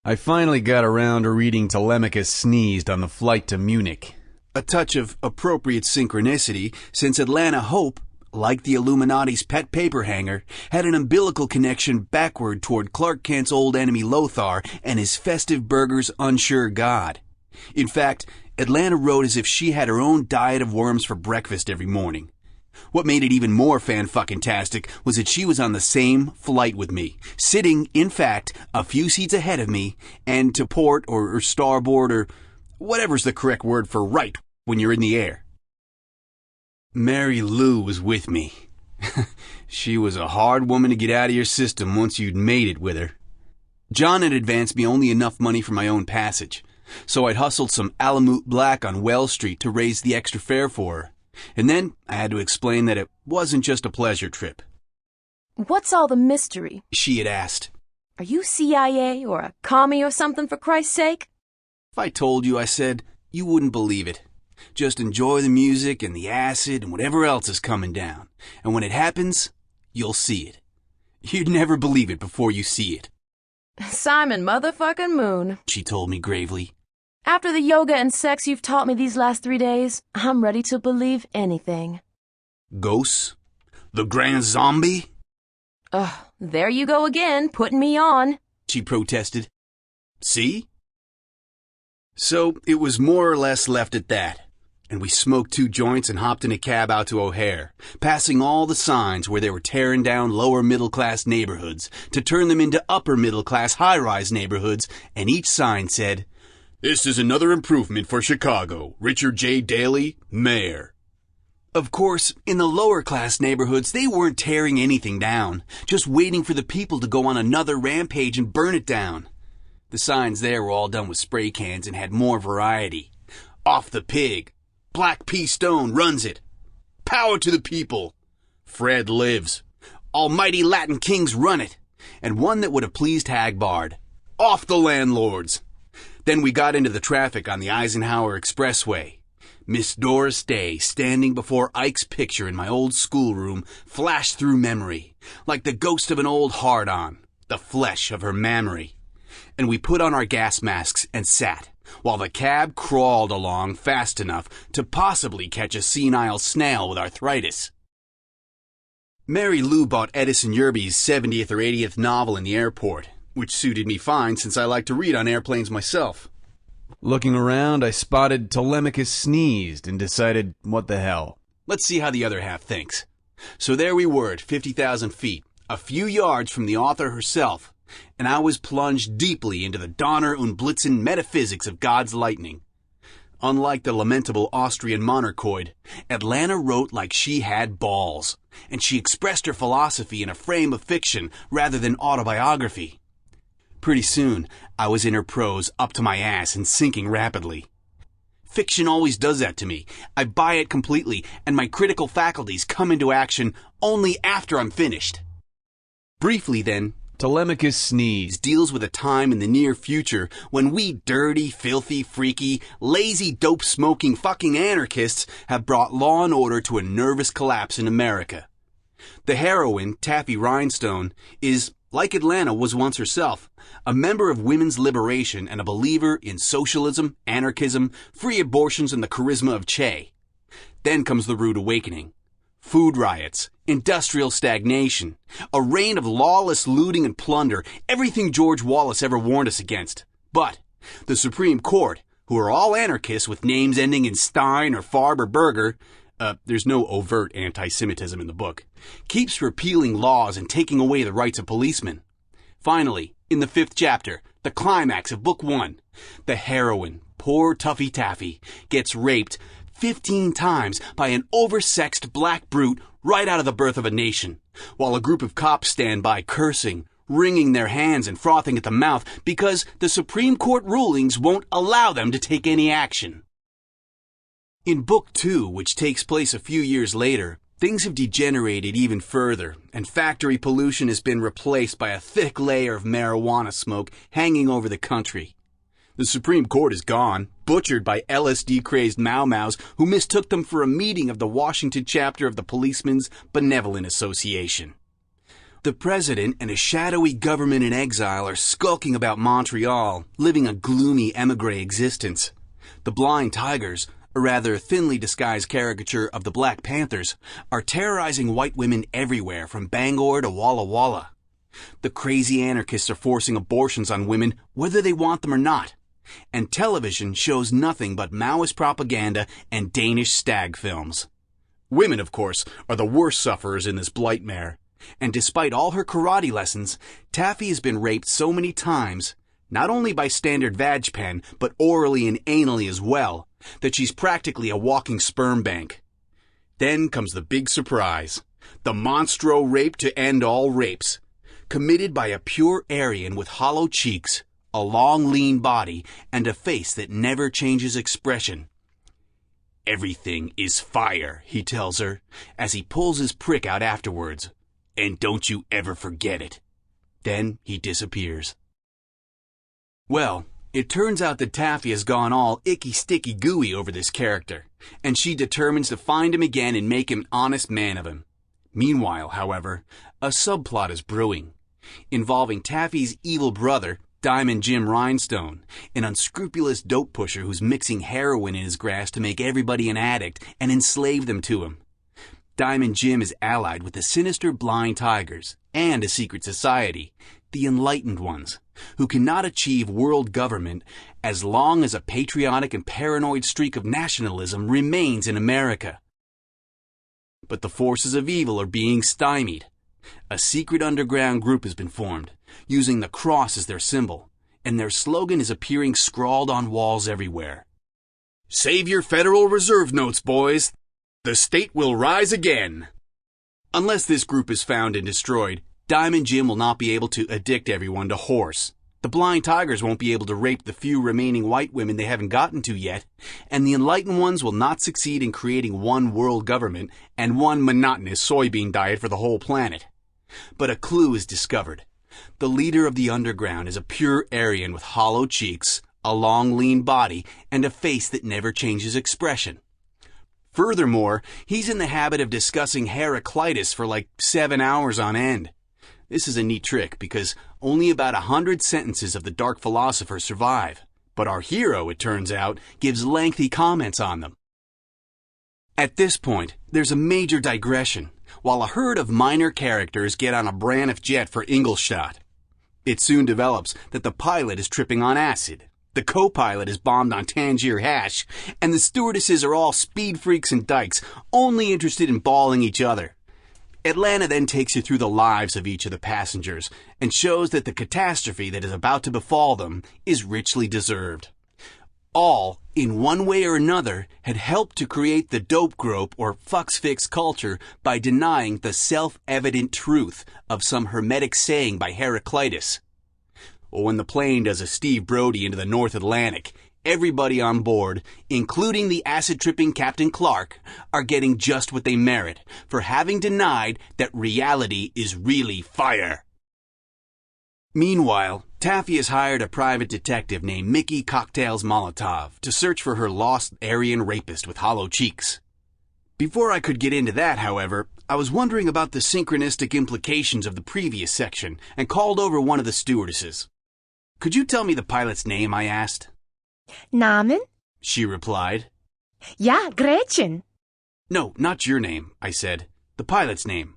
G: I finally got around to reading Telemachus Sneezed on the flight to Munich. A touch of appropriate synchronicity, since Atlanta Hope, like the Illuminati's pet paper hanger, had an umbilical connection backward toward Clark Kent's old enemy Lothar and his festive burger's unsure god. In fact, Atlanta wrote as if she had her own diet of worms for breakfast every morning. What made it even more fan-fucking-tastic was that she was on the same flight with me, sitting, in fact, a few seats ahead of me, and to port or starboard or whatever's the correct word for right when you're in the air. Mary Lou was with me. She was a hard woman to get out of your system once you'd made it with her. John had advanced me only enough money for my own passage, so I'd hustled some Alamut Black on Wells Street to raise the extra fare for her. And then I had to explain that it wasn't just a pleasure trip.
H: What's all the mystery?
G: She had asked.
H: Are you CIA or a commie or something, for Christ's sake?
G: If I told you, I said, you wouldn't believe it. Just enjoy the music and the acid and whatever else is coming down. And when it happens, you'll see it. You'd never believe it before you see it.
H: Simon motherfucking Moon,
G: She told me gravely.
H: after the yoga and sex you've taught me these last 3 days, I'm ready to believe anything.
G: Ghosts? The Grand Zombie?
H: Ugh, there you go again, putting me on.
G: She protested. See? So it was more or less left at that, and we smoked 2 joints and hopped in a cab out to O'Hare, passing all the signs where they were tearing down lower middle-class neighborhoods to turn them into upper middle-class high-rise neighborhoods, and each sign said, "This is another improvement for Chicago. Richard J. Daley, Mayor." Of course, in the lower-class neighborhoods, they weren't tearing anything down, just waiting for the people to go on another rampage and burn it down. The signs there were all done with spray cans and had more variety. Off the pig. Black P. Stone runs it. Power to the people. Fred lives. Almighty Latin kings run it. And one that would have pleased Hagbard. Off the landlords. Then we got into the traffic on the Eisenhower Expressway. Miss Doris Day, standing before Ike's picture in my old schoolroom, flashed through memory, like the ghost of an old hard-on, the flesh of her mammary. And we put on our gas masks and sat, while the cab crawled along fast enough to possibly catch a senile snail with arthritis. Mary Lou bought Edison Yerby's 70th or 80th novel in the airport, which suited me fine since I like to read on airplanes myself. Looking around, I spotted Telemachus Sneezed and decided, what the hell? Let's see how the other half thinks. So there we were at 50,000 feet, a few yards from the author herself, and I was plunged deeply into the Donner und Blitzen metaphysics of God's lightning. Unlike the lamentable Austrian monarchoid, Atlanta wrote like she had balls, and she expressed her philosophy in a frame of fiction rather than autobiography. Pretty soon, I was in her prose up to my ass and sinking rapidly. Fiction always does that to me. I buy it completely, and my critical faculties come into action only after I'm finished. Briefly, then, Telemachus Sneezed deals with a time in the near future when we dirty, filthy, freaky, lazy, dope-smoking fucking anarchists have brought law and order to a nervous collapse in America. The heroine, Taffy Rhinestone, is, like Atlanta was once herself, a member of women's liberation and a believer in socialism, anarchism, free abortions, and the charisma of Che. Then comes the rude awakening. Food riots, industrial stagnation, a reign of lawless looting and plunder, everything George Wallace ever warned us against. But the Supreme Court, who are all anarchists with names ending in Stein or Farb or Berger, there's no overt anti-Semitism in the book, keeps repealing laws and taking away the rights of policemen. Finally, in the 5th chapter, the climax of Book 1, the heroine, poor Tuffy Taffy, gets raped 15 times by an oversexed black brute right out of the birth of a nation, while a group of cops stand by cursing, wringing their hands and frothing at the mouth because the Supreme Court rulings won't allow them to take any action. In Book 2, which takes place a few years later, things have degenerated even further, and factory pollution has been replaced by a thick layer of marijuana smoke hanging over the country. The Supreme Court is gone, butchered by LSD-crazed Mau-Maus who mistook them for a meeting of the Washington chapter of the Policemen's Benevolent Association. The president and a shadowy government in exile are skulking about Montreal, living a gloomy émigré existence. The Blind Tigers, a rather thinly disguised caricature of the Black Panthers, are terrorizing white women everywhere from Bangor to Walla Walla. The crazy anarchists are forcing abortions on women whether they want them or not. And television shows nothing but Maoist propaganda and Danish stag films. Women, of course, are the worst sufferers in this blightmare. And despite all her karate lessons, Taffy has been raped so many times, not only by standard vag pen, but orally and anally as well, that she's practically a walking sperm bank. Then comes the big surprise. The monstro rape to end all rapes. Committed by a pure Aryan with hollow cheeks, a long lean body, and a face that never changes expression. Everything is fire, he tells her, as he pulls his prick out afterwards. And don't you ever forget it. Then he disappears. Well, it turns out that Taffy has gone all icky-sticky gooey over this character, and she determines to find him again and make an honest man of him. Meanwhile, however, a subplot is brewing, involving Taffy's evil brother, Diamond Jim Rhinestone, an unscrupulous dope pusher who's mixing heroin in his grass to make everybody an addict and enslave them to him. Diamond Jim is allied with the sinister Blind Tigers and a secret society, the Enlightened Ones, who cannot achieve world government as long as a patriotic and paranoid streak of nationalism remains in America. But the forces of evil are being stymied. A secret underground group has been formed, using the cross as their symbol, and their slogan is appearing scrawled on walls everywhere. Save your Federal Reserve notes, boys. The state will rise again. Unless this group is found and destroyed, Diamond Jim will not be able to addict everyone to horse. The Blind Tigers won't be able to rape the few remaining white women they haven't gotten to yet, and the Enlightened Ones will not succeed in creating one world government and one monotonous soybean diet for the whole planet. But a clue is discovered. The leader of the underground is a pure Aryan with hollow cheeks, a long lean body, and a face that never changes expression. Furthermore, he's in the habit of discussing Heraclitus for like 7 hours on end. This is a neat trick because only about 100 sentences of the dark philosopher survive, but our hero, it turns out, gives lengthy comments on them. At this point, there's a major digression, while a herd of minor characters get on a Braniff jet for Ingolstadt. It soon develops that the pilot is tripping on acid, the co-pilot is bombed on Tangier hash, and the stewardesses are all speed freaks and dykes, only interested in bawling each other. Atlanta then takes you through the lives of each of the passengers and shows that the catastrophe that is about to befall them is richly deserved. All, in one way or another, had helped to create the dope grope or fucks-fix culture by denying the self-evident truth of some hermetic saying by Heraclitus. Or when the plane does a Steve Brody into the North Atlantic, everybody on board, including the acid-tripping Captain Clark, are getting just what they merit for having denied that reality is really fire. Meanwhile, Taffy has hired a private detective named Mickey Cocktails Molotov to search for her lost Aryan rapist with hollow cheeks. Before I could get into that, however, I was wondering about the synchronistic implications of the previous section and called over one of the stewardesses. Could you tell me the pilot's name, I asked.
E: Namen?
G: She replied.
E: Ja, Gretchen.
G: No, not your name, I said. The pilot's name.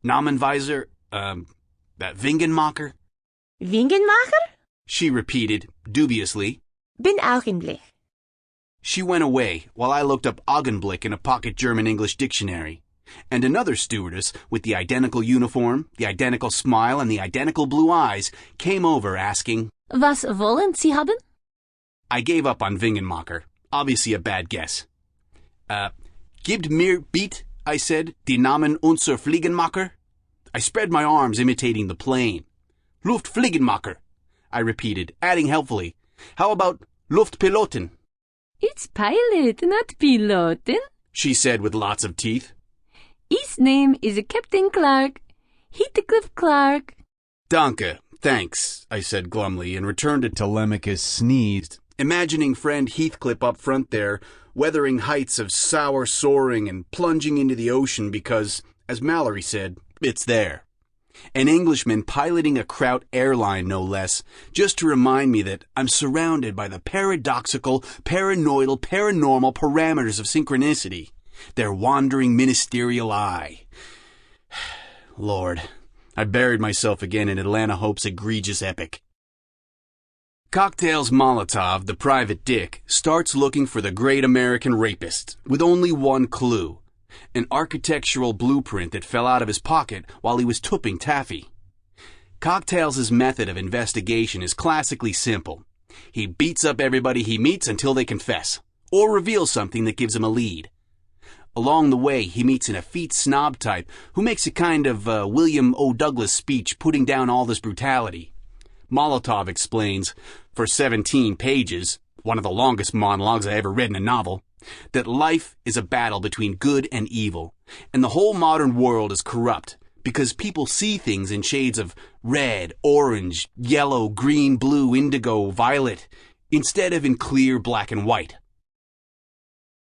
G: Namenweiser, that Wingenmacher?
E: Wingenmacher?
G: She repeated, dubiously.
E: Bin Augenblick.
G: She went away while I looked up Augenblick in a pocket German-English dictionary. And another stewardess with the identical uniform, the identical smile, and the identical blue eyes came over asking,
F: Was wollen Sie haben?
G: I gave up on Wingenmacher. Obviously a bad guess. Gibt mir bitte, I said, die Namen unser Fliegenmacher? I spread my arms imitating the plane. Luftfliegenmacher, I repeated, adding helpfully, how about Luftpiloten?
F: It's pilot, not piloten,
G: she said with lots of teeth.
F: His name is Captain Clark. Heathcliff Clark.
G: Danke, thanks, I said glumly, and returned to
I: Telemachus Sneezed,
G: imagining friend Heathcliff up front there, weathering heights of sour soaring and plunging into the ocean because, as Mallory said, it's there. An Englishman piloting a Kraut airline, no less, just to remind me that I'm surrounded by the paradoxical, paranoidal, paranormal parameters of synchronicity, their wandering ministerial eye. Lord, I buried myself again in Atlanta Hope's egregious epic. Cocktails Molotov, the private dick, starts looking for the great American rapist, with only one clue. An architectural blueprint that fell out of his pocket while he was tupping taffy. Cocktails' method of investigation is classically simple. He beats up everybody he meets until they confess, or reveal something that gives him a lead. Along the way, he meets an effete snob type who makes a kind of William O. Douglas speech putting down all this brutality. Molotov explains, for 17 pages, one of the longest monologues I ever read in a novel, that life is a battle between good and evil, and the whole modern world is corrupt because people see things in shades of red, orange, yellow, green, blue, indigo, violet, instead of in clear black and white.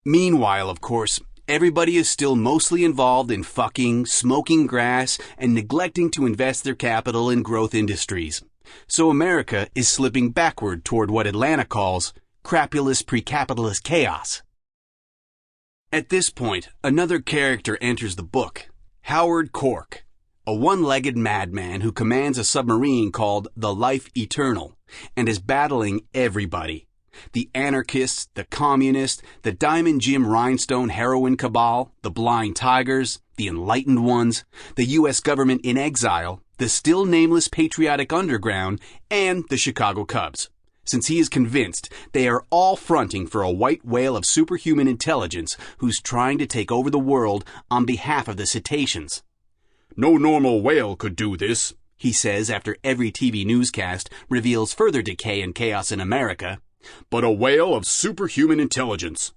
G: Meanwhile, of course, everybody is still mostly involved in fucking, smoking grass, and neglecting to invest their capital in growth industries. So America is slipping backward toward what Atlanta calls crapulous pre-capitalist chaos. At this point, another character enters the book, Howard Cork, a one-legged madman who commands a submarine called the Life Eternal and is battling everybody. The anarchists, the communists, the Diamond Jim Rhinestone heroin cabal, the blind tigers, the enlightened ones, the U.S. government in exile, the still nameless patriotic underground, and the Chicago Cubs, since he is convinced they are all fronting for a white whale of superhuman intelligence who's trying to take over the world on behalf of the cetaceans. "No normal whale could do this," he says after every TV newscast reveals further decay and chaos in America, "but a whale of superhuman intelligence."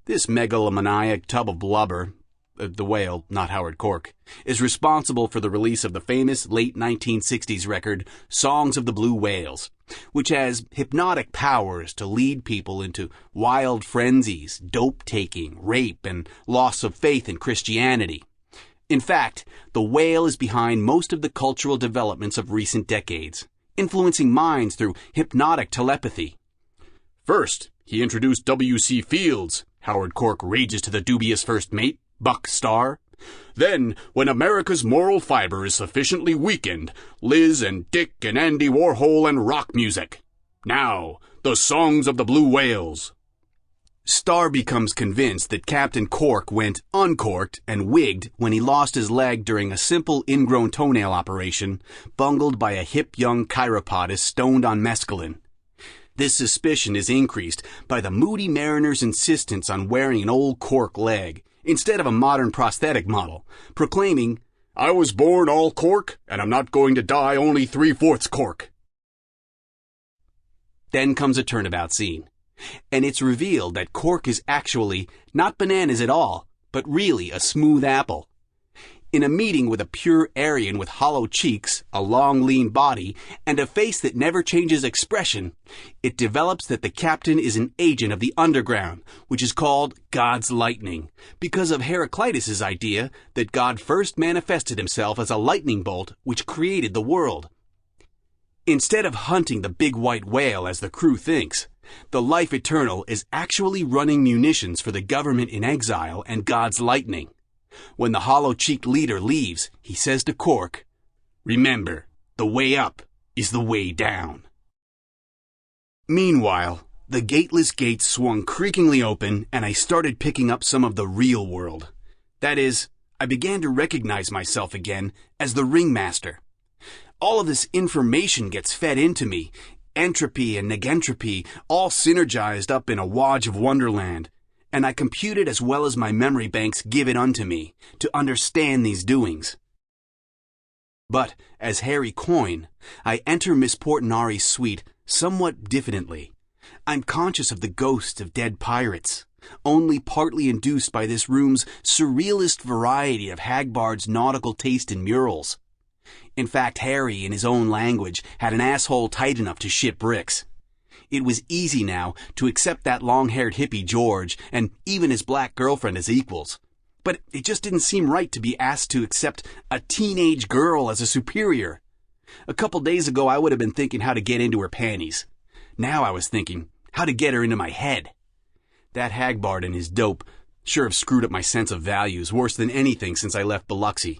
G: This megalomaniac tub of blubber, the whale, not Howard Cork, is responsible for the release of the famous late 1960s record Songs of the Blue Whales, which has hypnotic powers to lead people into wild frenzies, dope-taking, rape, and loss of faith in Christianity. In fact, the whale is behind most of the cultural developments of recent decades, influencing minds through hypnotic telepathy. "First, he introduced W.C. Fields," Howard Cork rages to the dubious first mate, Buck Starr. "Then, when America's moral fiber is sufficiently weakened, Liz and Dick and Andy Warhol and rock music. Now, the Songs of the Blue Whales." Starr becomes convinced that Captain Cork went uncorked and wigged when he lost his leg during a simple ingrown toenail operation bungled by a hip young chiropodist stoned on mescaline. This suspicion is increased by the moody mariner's insistence on wearing an old cork leg instead of a modern prosthetic model, proclaiming, "I was born all cork, and I'm not going to die only 3/4 cork." Then comes a turnabout scene, and it's revealed that Cork is actually not bananas at all, but really a smooth apple. In a meeting with a pure Aryan with hollow cheeks, a long lean body, and a face that never changes expression, it develops that the captain is an agent of the underground, which is called God's lightning, because of Heraclitus' idea that God first manifested himself as a lightning bolt which created the world. Instead of hunting the big white whale as the crew thinks, the Life Eternal is actually running munitions for the government in exile and God's lightning. When the hollow-cheeked leader leaves, he says to Cork, "Remember, the way up is the way down." Meanwhile, the gateless gates swung creakingly open, and I started picking up some of the real world. That is, I began to recognize myself again as the ringmaster. All of this information gets fed into me, entropy and negentropy, all synergized up in a wodge of wonderland, and I compute it as well as my memory banks give it unto me, to understand these doings. But, as Harry Coyne, I enter Miss Portinari's suite somewhat diffidently, I'm conscious of the ghosts of dead pirates, only partly induced by this room's surrealist variety of Hagbard's nautical taste in murals. In fact, Harry, in his own language, had an asshole tight enough to shit bricks. It was easy now to accept that long-haired hippie George and even his black girlfriend as equals. But it just didn't seem right to be asked to accept a teenage girl as a superior. A couple days ago, I would have been thinking how to get into her panties. Now I was thinking how to get her into my head. That Hagbard and his dope sure have screwed up my sense of values worse than anything since I left Biloxi.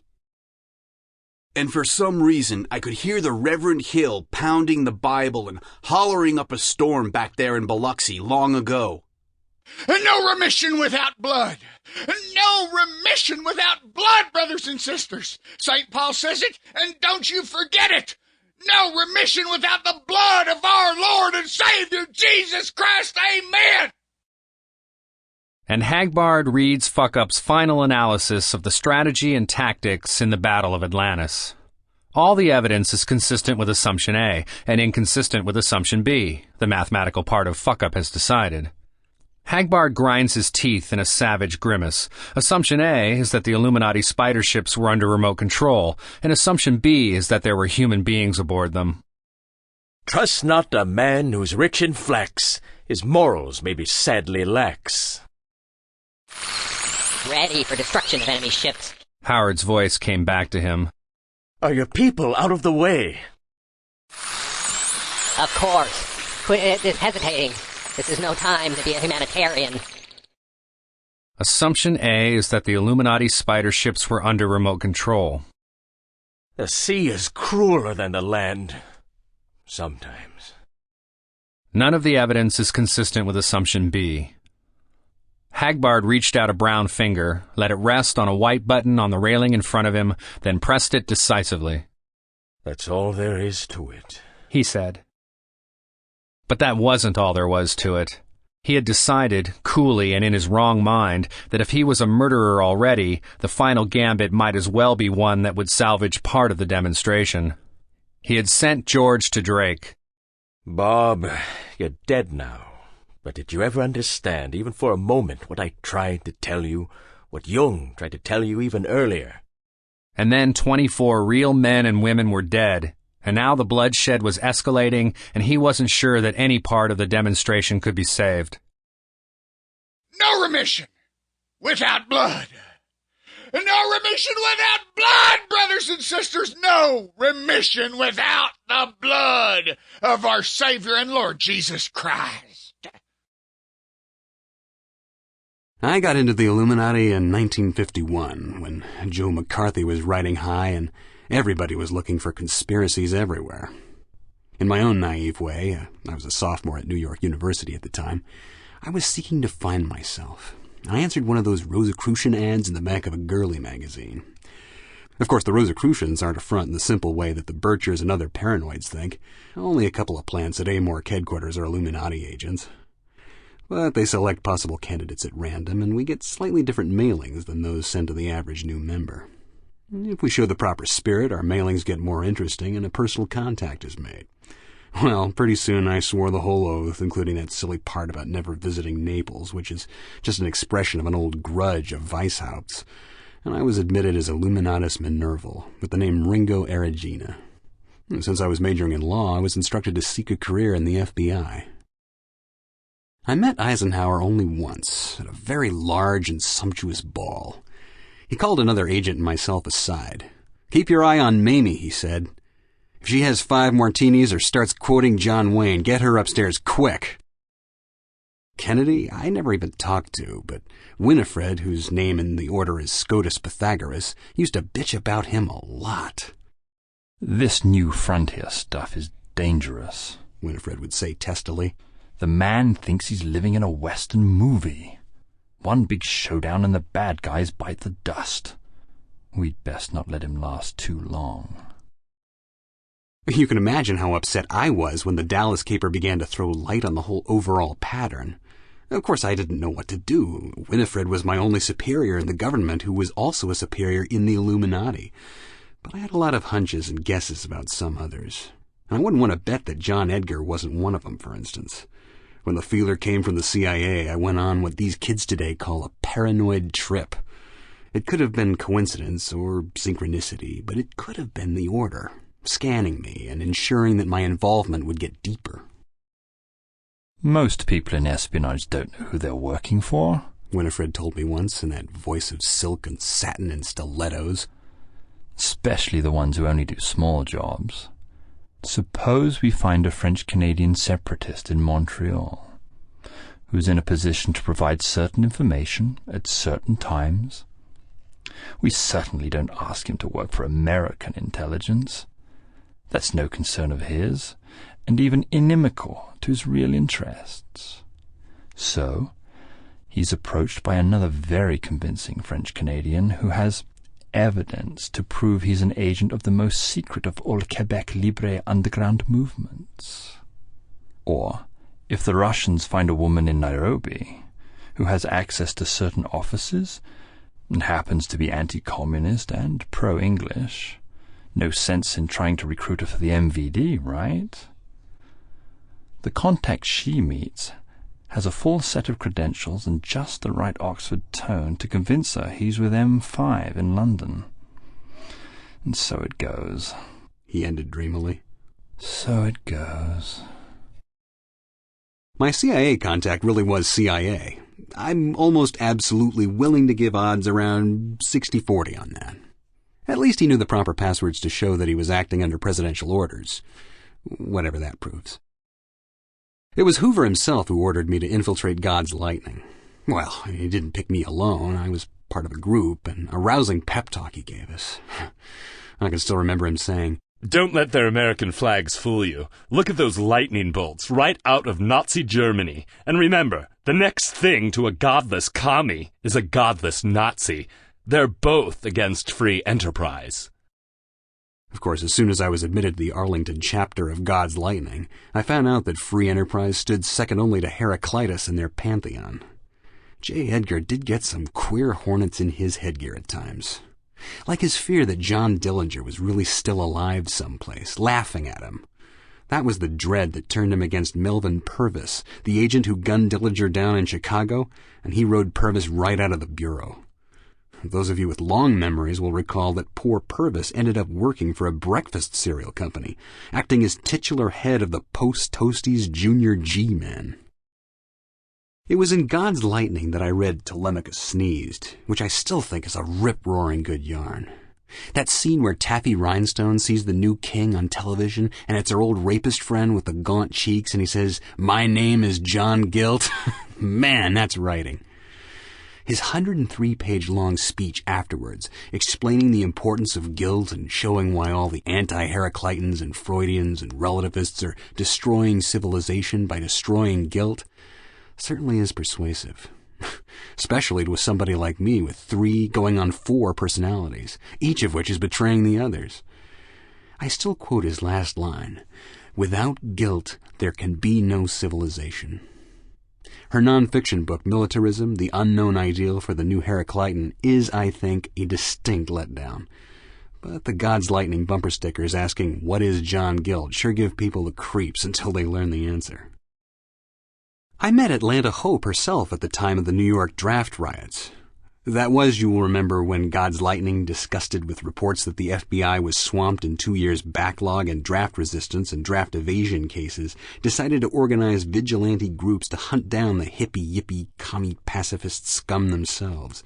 G: And for some reason, I could hear the Reverend Hill pounding the Bible and hollering up a storm back there in Biloxi long ago.
B: No remission without blood. No remission without blood, brothers and sisters. St. Paul says it, and don't you forget it. No remission without the blood of our Lord and Savior, Jesus Christ. Amen.
A: And Hagbard reads Fuck-Up's final analysis of the strategy and tactics in the Battle of Atlantis. All the evidence is consistent with Assumption A and inconsistent with Assumption B, the mathematical part of Fuck-Up has decided. Hagbard grinds his teeth in a savage grimace. Assumption A is that the Illuminati spider ships were under remote control, and Assumption B is that there were human beings aboard them.
J: Trust not a man who's rich in flex. His morals may be sadly lax.
K: Ready for destruction of enemy ships.
A: Howard's voice came back to him.
J: Are your people out of the way?
K: Of course. Quit hesitating. This is no time to be a humanitarian.
A: Assumption A is that the Illuminati spider ships were under remote control.
J: The sea is crueler than the land. Sometimes.
A: None of the evidence is consistent with Assumption B. Hagbard reached out a brown finger, let it rest on a white button on the railing in front of him, then pressed it decisively.
J: That's all there is to it,
A: he said. But that wasn't all there was to it. He had decided, coolly and in his wrong mind, that if he was a murderer already, the final gambit might as well be one that would salvage part of the demonstration. He had sent George to Drake.
J: Bob, you're dead now. But did you ever understand, even for a moment, what I tried to tell you, what Jung tried to tell you even earlier?
A: And then 24 real men and women were dead, and now the bloodshed was escalating, and he wasn't sure that any part of the demonstration could be saved.
B: No remission without blood. No remission without blood, brothers and sisters. No remission without the blood of our Savior and Lord Jesus Christ.
L: I got into the Illuminati in 1951, when Joe McCarthy was riding high and everybody was looking for conspiracies everywhere. In my own naive way, I was a sophomore at New York University at the time, I was seeking to find myself. I answered one of those Rosicrucian ads in the back of a girly magazine. Of course, the Rosicrucians aren't a front in the simple way that the Birchers and other paranoids think. Only a couple of plants at Amorc headquarters are Illuminati agents. But they select possible candidates at random, and we get slightly different mailings than those sent to the average new member. If we show the proper spirit, our mailings get more interesting and a personal contact is made. Well, pretty soon I swore the whole oath, including that silly part about never visiting Naples, which is just an expression of an old grudge of Weishaupt's, and I was admitted as Illuminatus Minerval, with the name Ringo Erigena. Since I was majoring in law, I was instructed to seek a career in the FBI. I met Eisenhower only once, at a very large and sumptuous ball. He called another agent and myself aside. "Keep your eye on Mamie," he said. "If she has 5 martinis or starts quoting John Wayne, get her upstairs quick." Kennedy, I never even talked to, but Winifred, whose name in the order is Scotus Pythagoras, used to bitch about him a lot.
M: "This new frontier stuff is dangerous,"
L: Winifred would say testily.
M: "The man thinks he's living in a Western movie. One big showdown and the bad guys bite the dust. We'd best not let him last too long."
L: You can imagine how upset I was when the Dallas caper began to throw light on the whole overall pattern. Of course, I didn't know what to do. Winifred was my only superior in the government, who was also a superior in the Illuminati. But I had a lot of hunches and guesses about some others. And I wouldn't want to bet that John Edgar wasn't one of them, for instance. When the feeler came from the CIA, I went on what these kids today call a paranoid trip. It could have been coincidence or synchronicity, but it could have been the order, scanning me and ensuring that my involvement would get deeper.
M: Most people in espionage don't know who they're working for,
L: Winifred told me once in that voice of silk and satin and stilettos.
M: Especially the ones who only do small jobs. Suppose we find a French-Canadian separatist in Montreal, who's in a position to provide certain information at certain times. We certainly don't ask him to work for American intelligence. That's no concern of his, and even inimical to his real interests. So, he's approached by another very convincing French-Canadian who has evidence to prove he's an agent of the most secret of all Quebec Libre underground movements. Or, if the Russians find a woman in Nairobi who has access to certain offices and happens to be anti-communist and pro-English, no sense in trying to recruit her for the MVD, right? The contact she meets has a full set of credentials and just the right Oxford tone to convince her he's with M5 in London. And so it goes.
L: He ended dreamily.
M: So it goes.
L: My CIA contact really was CIA. I'm almost absolutely willing to give odds around 60-40 on that. At least he knew the proper passwords to show that he was acting under presidential orders. Whatever that proves. It was Hoover himself who ordered me to infiltrate God's lightning. Well, he didn't pick me alone. I was part of a group, and a rousing pep talk he gave us. I can still remember him saying,
N: "Don't let their American flags fool you. Look at those lightning bolts right out of Nazi Germany. And remember, the next thing to a godless commie is a godless Nazi. They're both against free enterprise."
L: Of course, as soon as I was admitted to the Arlington chapter of God's Lightning, I found out that free enterprise stood second only to Heraclitus in their pantheon. J. Edgar did get some queer hornets in his headgear at times. Like his fear that John Dillinger was really still alive someplace, laughing at him. That was the dread that turned him against Melvin Purvis, the agent who gunned Dillinger down in Chicago, and he rode Purvis right out of the bureau. Those of you with long memories will recall that poor Purvis ended up working for a breakfast cereal company, acting as titular head of the Post-Toasties Junior G-Men. It was in God's Lightning that I read Telemachus Sneezed, which I still think is a rip-roaring good yarn. That scene where Taffy Rhinestone sees the new king on television, and it's her old rapist friend with the gaunt cheeks, and he says, "My name is John Guilt." Man, that's writing. His 103-page-long speech afterwards, explaining the importance of guilt and showing why all the anti-Heraclitans and Freudians and relativists are destroying civilization by destroying guilt, certainly is persuasive. Especially to somebody like me with 3 going on 4 personalities, each of which is betraying the others. I still quote his last line, "Without guilt, there can be no civilization." Her non-fiction book, Militarism, the Unknown Ideal for the New Heraclitan, is, I think, a distinct letdown. But the God's Lightning bumper stickers asking, "What is John Guilt?" sure give people the creeps until they learn the answer. I met Atlanta Hope herself at the time of the New York draft riots. That was, you will remember, when God's Lightning, disgusted with reports that the FBI was swamped in 2 years' backlog in draft resistance and draft evasion cases, decided to organize vigilante groups to hunt down the hippie-yippie, commie pacifist scum themselves.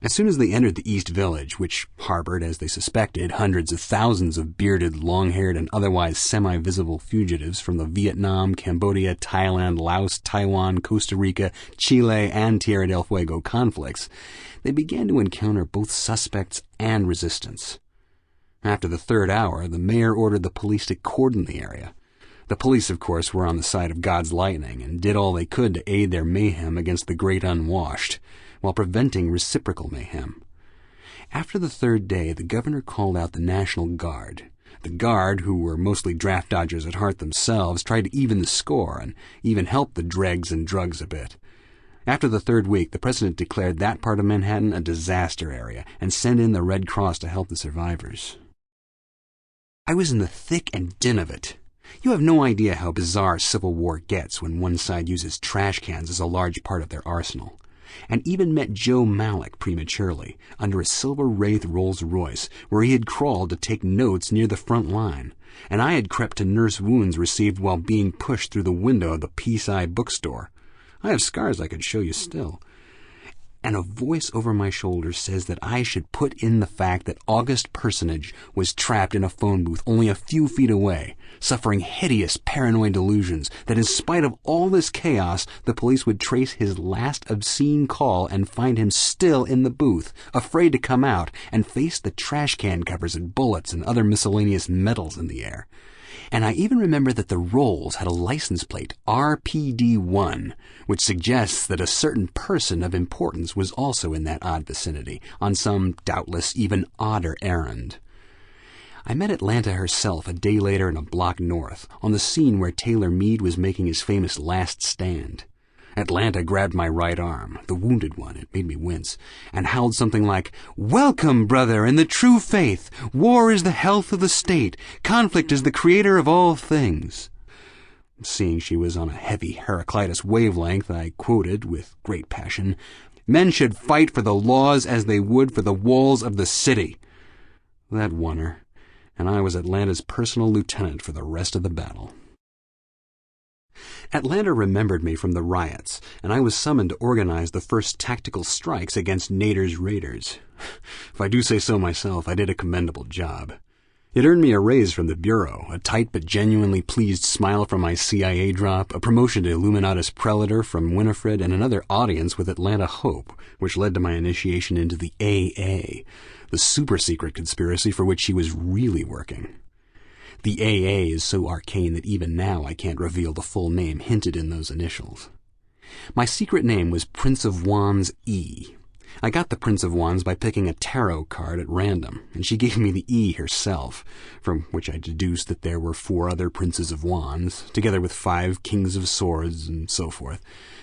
L: As soon as they entered the East Village, which harbored, as they suspected, hundreds of thousands of bearded, long-haired, and otherwise semi-visible fugitives from the Vietnam, Cambodia, Thailand, Laos, Taiwan, Costa Rica, Chile, and Tierra del Fuego conflicts, they began to encounter both suspects and resistance. After the 3rd hour, the mayor ordered the police to cordon the area. The police, of course, were on the side of God's Lightning and did all they could to aid their mayhem against the great unwashed, while preventing reciprocal mayhem. After the 3rd day, the governor called out the National Guard. The Guard, who were mostly draft dodgers at heart themselves, tried to even the score and even help the dregs and drugs a bit. After the 3rd week, the president declared that part of Manhattan a disaster area and sent in the Red Cross to help the survivors. I was in the thick and din of it. You have no idea how bizarre civil war gets when one side uses trash cans as a large part of their arsenal. And even met Joe Malik prematurely, under a Silver Wraith Rolls-Royce, where he had crawled to take notes near the front line, and I had crept to nurse wounds received while being pushed through the window of the Peace-Eye bookstore. I have scars I could show you still. And a voice over my shoulder says that I should put in the fact that August Personage was trapped in a phone booth only a few feet away, suffering hideous paranoid delusions that in spite of all this chaos, the police would trace his last obscene call and find him still in the booth, afraid to come out and face the trash can covers and bullets and other miscellaneous metals in the air. And I even remember that the rolls had a license plate, RPD1, which suggests that a certain person of importance was also in that odd vicinity, on some doubtless even odder errand. I met Atlanta herself a day later in a block north, on the scene where Taylor Meade was making his famous last stand. Atlanta grabbed my right arm, the wounded one, it made me wince, and howled something like, "Welcome, brother, in the true faith! War is the health of the state. Conflict is the creator of all things." Seeing she was on a heavy Heraclitus wavelength, I quoted, with great passion, "Men should fight for the laws as they would for the walls of the city." That won her, and I was Atlanta's personal lieutenant for the rest of the battle. Atlanta remembered me from the riots, and I was summoned to organize the first tactical strikes against Nader's raiders. If I do say so myself, I did a commendable job. It earned me a raise from the Bureau, a tight but genuinely pleased smile from my CIA drop, a promotion to Illuminatus Prelator from Winifred, and another audience with Atlanta Hope, which led to my initiation into the AA, the super-secret conspiracy for which she was really working. The AA is so arcane that even now I can't reveal the full name hinted in those initials. My secret name was Prince of Wands E. I got the Prince of Wands by picking a tarot card at random, and she gave me the E herself, from which I deduced that there were 4 other Princes of Wands, together with 5 Kings of Swords, and so forth,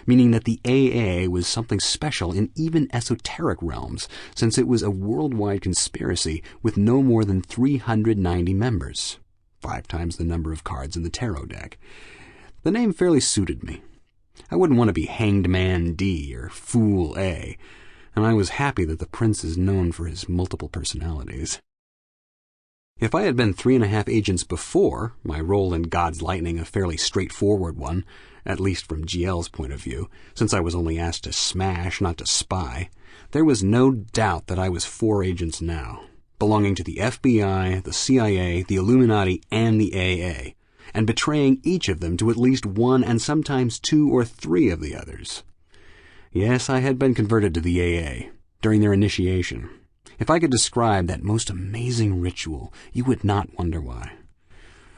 L: meaning that the AA was something special in even esoteric realms, since it was a worldwide conspiracy with no more than 390 members. 5 times the number of cards in the tarot deck. The name fairly suited me. I wouldn't want to be Hanged Man D or Fool A, and I was happy that the prince is known for his multiple personalities. If I had been 3.5 agents before, my role in God's Lightning a fairly straightforward one, at least from GL's point of view, since I was only asked to smash, not to spy, there was no doubt that I was 4 agents now, belonging to the FBI, the CIA, the Illuminati, and the AA, and betraying each of them to at least 1 and sometimes 2 or 3 of the others. Yes, I had been converted to the AA during their initiation. If I could describe that most amazing ritual, you would not wonder why.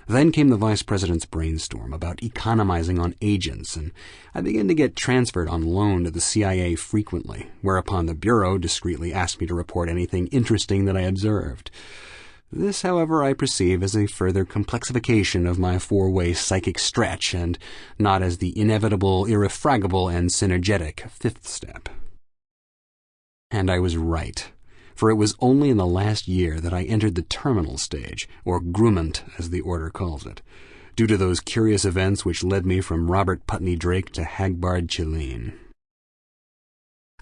L: Then came the Vice President's brainstorm about economizing on agents, and I began to get transferred on loan to the CIA frequently, whereupon the Bureau discreetly asked me to report anything interesting that I observed. This, however, I perceive as a further complexification of my 4-way psychic stretch, and not as the inevitable, irrefragable, and synergetic 5th step. And I was right, for it was only in the last year that I entered the terminal stage, or grumment, as the order calls it, due to those curious events which led me from Robert Putney Drake to Hagbard Chileen.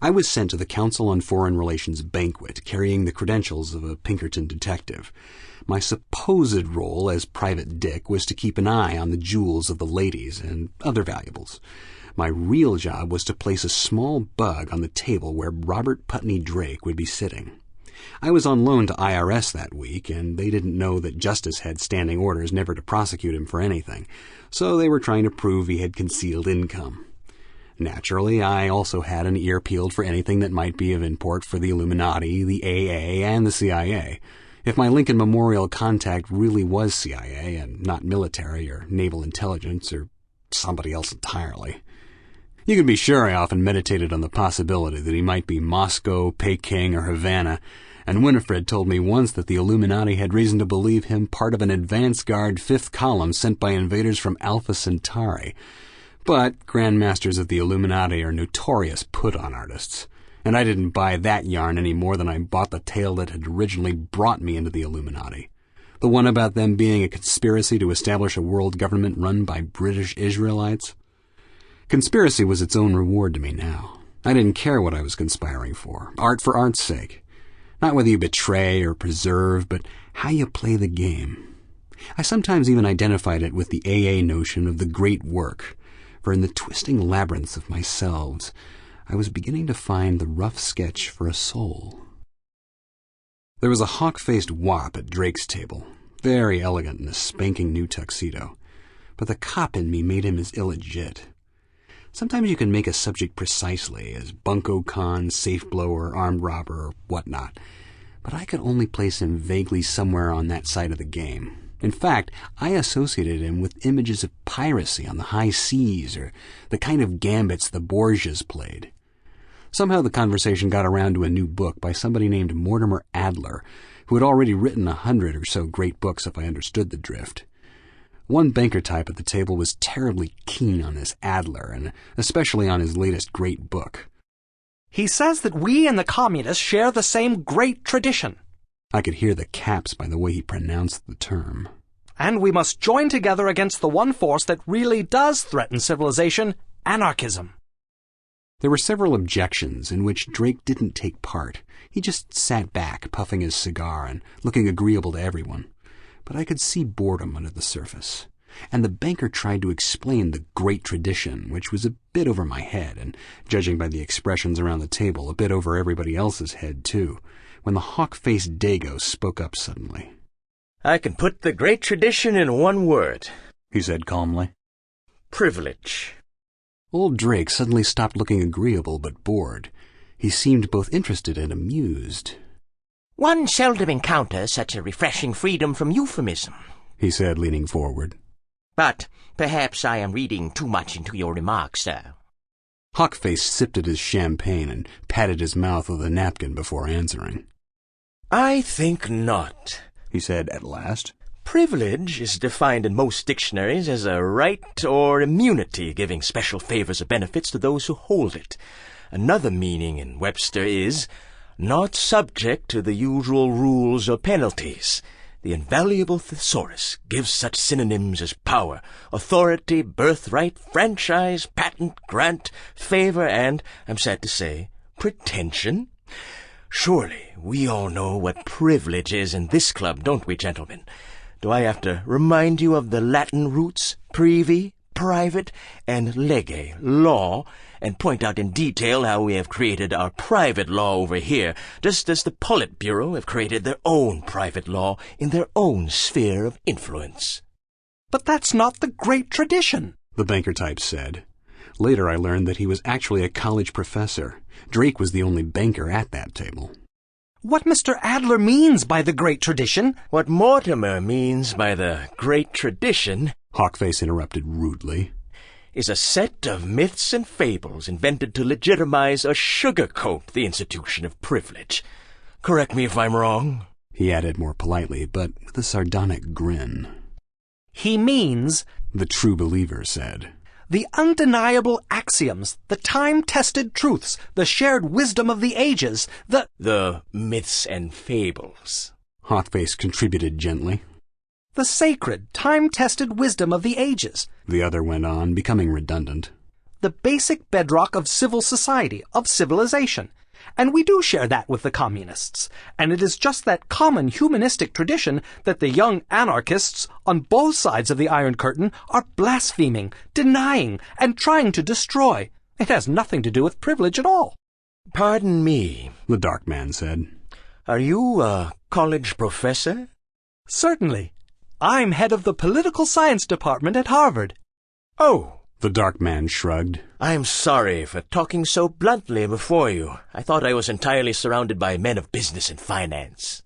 L: I was sent to the Council on Foreign Relations banquet, carrying the credentials of a Pinkerton detective. My supposed role as Private Dick was to keep an eye on the jewels of the ladies and other valuables. My real job was to place a small bug on the table where Robert Putney Drake would be sitting. I was on loan to IRS that week, and they didn't know that Justice had standing orders never to prosecute him for anything, so they were trying to prove he had concealed income. Naturally, I also had an ear peeled for anything that might be of import for the Illuminati, the AA, and the CIA. If my Lincoln Memorial contact really was CIA and not military or naval intelligence or somebody else entirely. You can be sure I often meditated on the possibility that he might be Moscow, Peking, or Havana, and Winifred told me once that the Illuminati had reason to believe him part of an advance guard 5th column sent by invaders from Alpha Centauri. But Grandmasters of the Illuminati are notorious put-on artists, and I didn't buy that yarn any more than I bought the tale that had originally brought me into the Illuminati. The one about them being a conspiracy to establish a world government run by British Israelites? Conspiracy was its own reward to me now. I didn't care what I was conspiring for art's sake. Not whether you betray or preserve, but how you play the game. I sometimes even identified it with the AA notion of the great work, for in the twisting labyrinths of myself, I was beginning to find the rough sketch for a soul. There was a hawk-faced wop at Drake's table, very elegant in a spanking new tuxedo, but the cop in me made him as illegit. Sometimes you can make a subject precisely, as bunco con, safe blower, armed robber, or whatnot, but I could only place him vaguely somewhere on that side of the game. In fact, I associated him with images of piracy on the high seas, or the kind of gambits the Borgias played. Somehow the conversation got around to a new book by somebody named Mortimer Adler, who had already written 100 or so great books if I understood the drift. One banker type at the table was terribly keen on this Adler, and especially on his latest great book.
O: He says that we and the communists share the same great tradition.
L: I could hear the caps by the way he pronounced the term.
O: And we must join together against the one force that really does threaten civilization, anarchism.
L: There were several objections in which Drake didn't take part. He just sat back, puffing his cigar and looking agreeable to everyone. But I could see boredom under the surface. And the banker tried to explain the great tradition, which was a bit over my head, and, judging by the expressions around the table, a bit over everybody else's head, too, when the hawk-faced Dago spoke up suddenly.
J: I can put the great tradition in one word,
L: he said calmly.
J: Privilege.
L: Old Drake suddenly stopped looking agreeable but bored. He seemed both interested and amused.
K: One seldom encounters such a refreshing freedom from euphemism,
L: he said, leaning forward.
K: But perhaps I am reading too much into your remarks, sir.
L: Hawkface sipped at his champagne and patted his mouth with a napkin before answering.
J: I think not,
L: he said at last.
J: Privilege is defined in most dictionaries as a right or immunity giving special favors or benefits to those who hold it. Another meaning in Webster is not subject to the usual rules or penalties. The invaluable thesaurus gives such synonyms as power, authority, birthright, franchise, patent, grant, favor, and, I'm sad to say, pretension. Surely we all know what privilege is in this club, don't we, gentlemen? Do I have to remind you of the Latin roots, privi, private, and lege, law, and point out in detail how we have created our private law over here, just as the Politburo have created their own private law in their own sphere of influence?
O: But that's not the great tradition,
L: the banker type said. Later I learned that he was actually a college professor. Drake was the only banker at that table.
O: What Mr. Adler means by the great tradition,
J: what Mortimer means by the great tradition,
L: Hawkface interrupted rudely,
J: is a set of myths and fables invented to legitimize or sugarcoat the institution of privilege. Correct me if I'm wrong,
L: he added more politely, but with a sardonic grin.
O: He means,
L: the true believer said,
O: the undeniable axioms, the time-tested truths, the shared wisdom of the ages,
J: the myths and fables,
L: Hawkface contributed gently.
O: The sacred, time-tested wisdom of the ages,
L: the other went on, becoming redundant.
O: The basic bedrock of civil society, of civilization. And we do share that with the communists. And it is just that common humanistic tradition that the young anarchists on both sides of the Iron Curtain are blaspheming, denying, and trying to destroy. It has nothing to do with privilege at all.
J: Pardon me,
L: the dark man said.
J: Are you a college professor?
O: Certainly. I'm head of the political science department at Harvard.
J: Oh,
L: the dark man shrugged.
J: I'm sorry for talking so bluntly before you. I thought I was entirely surrounded by men of business and finance.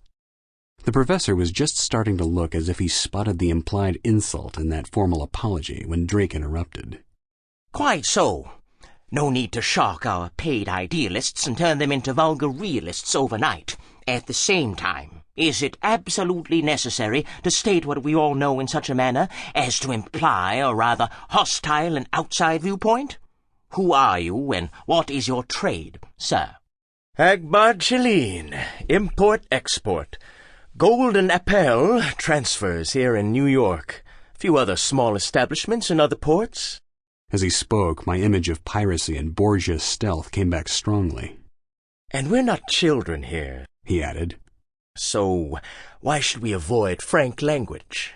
L: The professor was just starting to look as if he spotted the implied insult in that formal apology when Drake interrupted.
K: Quite so. No need to shock our paid idealists and turn them into vulgar realists overnight. At the same time, is it absolutely necessary to state what we all know in such a manner as to imply a rather hostile and outside viewpoint? Who are you, and what is your trade, sir?
J: Hagbard Shilleen, import-export. Golden Apparel transfers here in New York. A few other small establishments in other ports.
L: As he spoke, my image of piracy and Borgia's stealth came back strongly.
J: And we're not children here,
L: he added.
J: So why should we avoid frank language?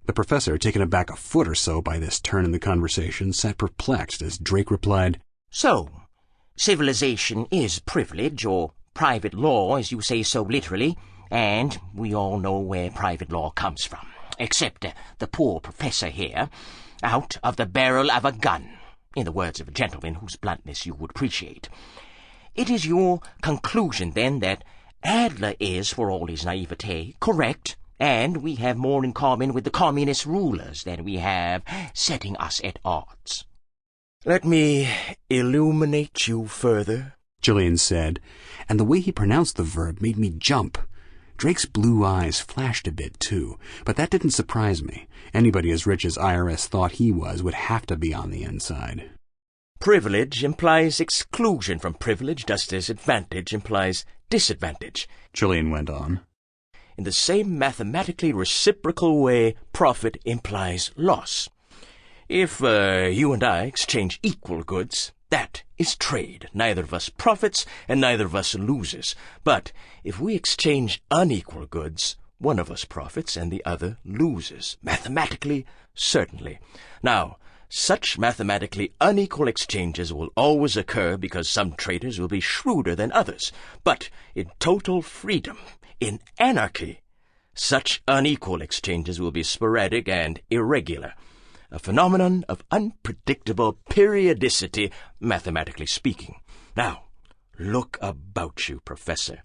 L: The professor, taken aback a foot or so by this turn in the conversation, sat perplexed as Drake replied,
K: So, civilization is privilege, or private law, as you say so literally, and we all know where private law comes from, except the poor professor here, out of the barrel of a gun, in the words of a gentleman whose bluntness you would appreciate. It is your conclusion, then, that Adler is, for all his naivete, correct, and we have more in common with the communist rulers than we have setting us at odds.
J: Let me illuminate you further,
L: Gillian said, and the way he pronounced the verb made me jump. Drake's blue eyes flashed a bit, too, but that didn't surprise me. Anybody as rich as IRS thought he was would have to be on the inside.
J: Privilege implies exclusion from privilege, just as advantage implies disadvantage,
L: Gillian went on.
J: In the same mathematically reciprocal way, profit implies loss. If you and I exchange equal goods, that is trade. Neither of us profits and neither of us loses. But if we exchange unequal goods, one of us profits and the other loses. Mathematically, certainly. Now, such mathematically unequal exchanges will always occur because some traders will be shrewder than others. But in total freedom, in anarchy, such unequal exchanges will be sporadic and irregular. A phenomenon of unpredictable periodicity, mathematically speaking. Now, look about you, Professor.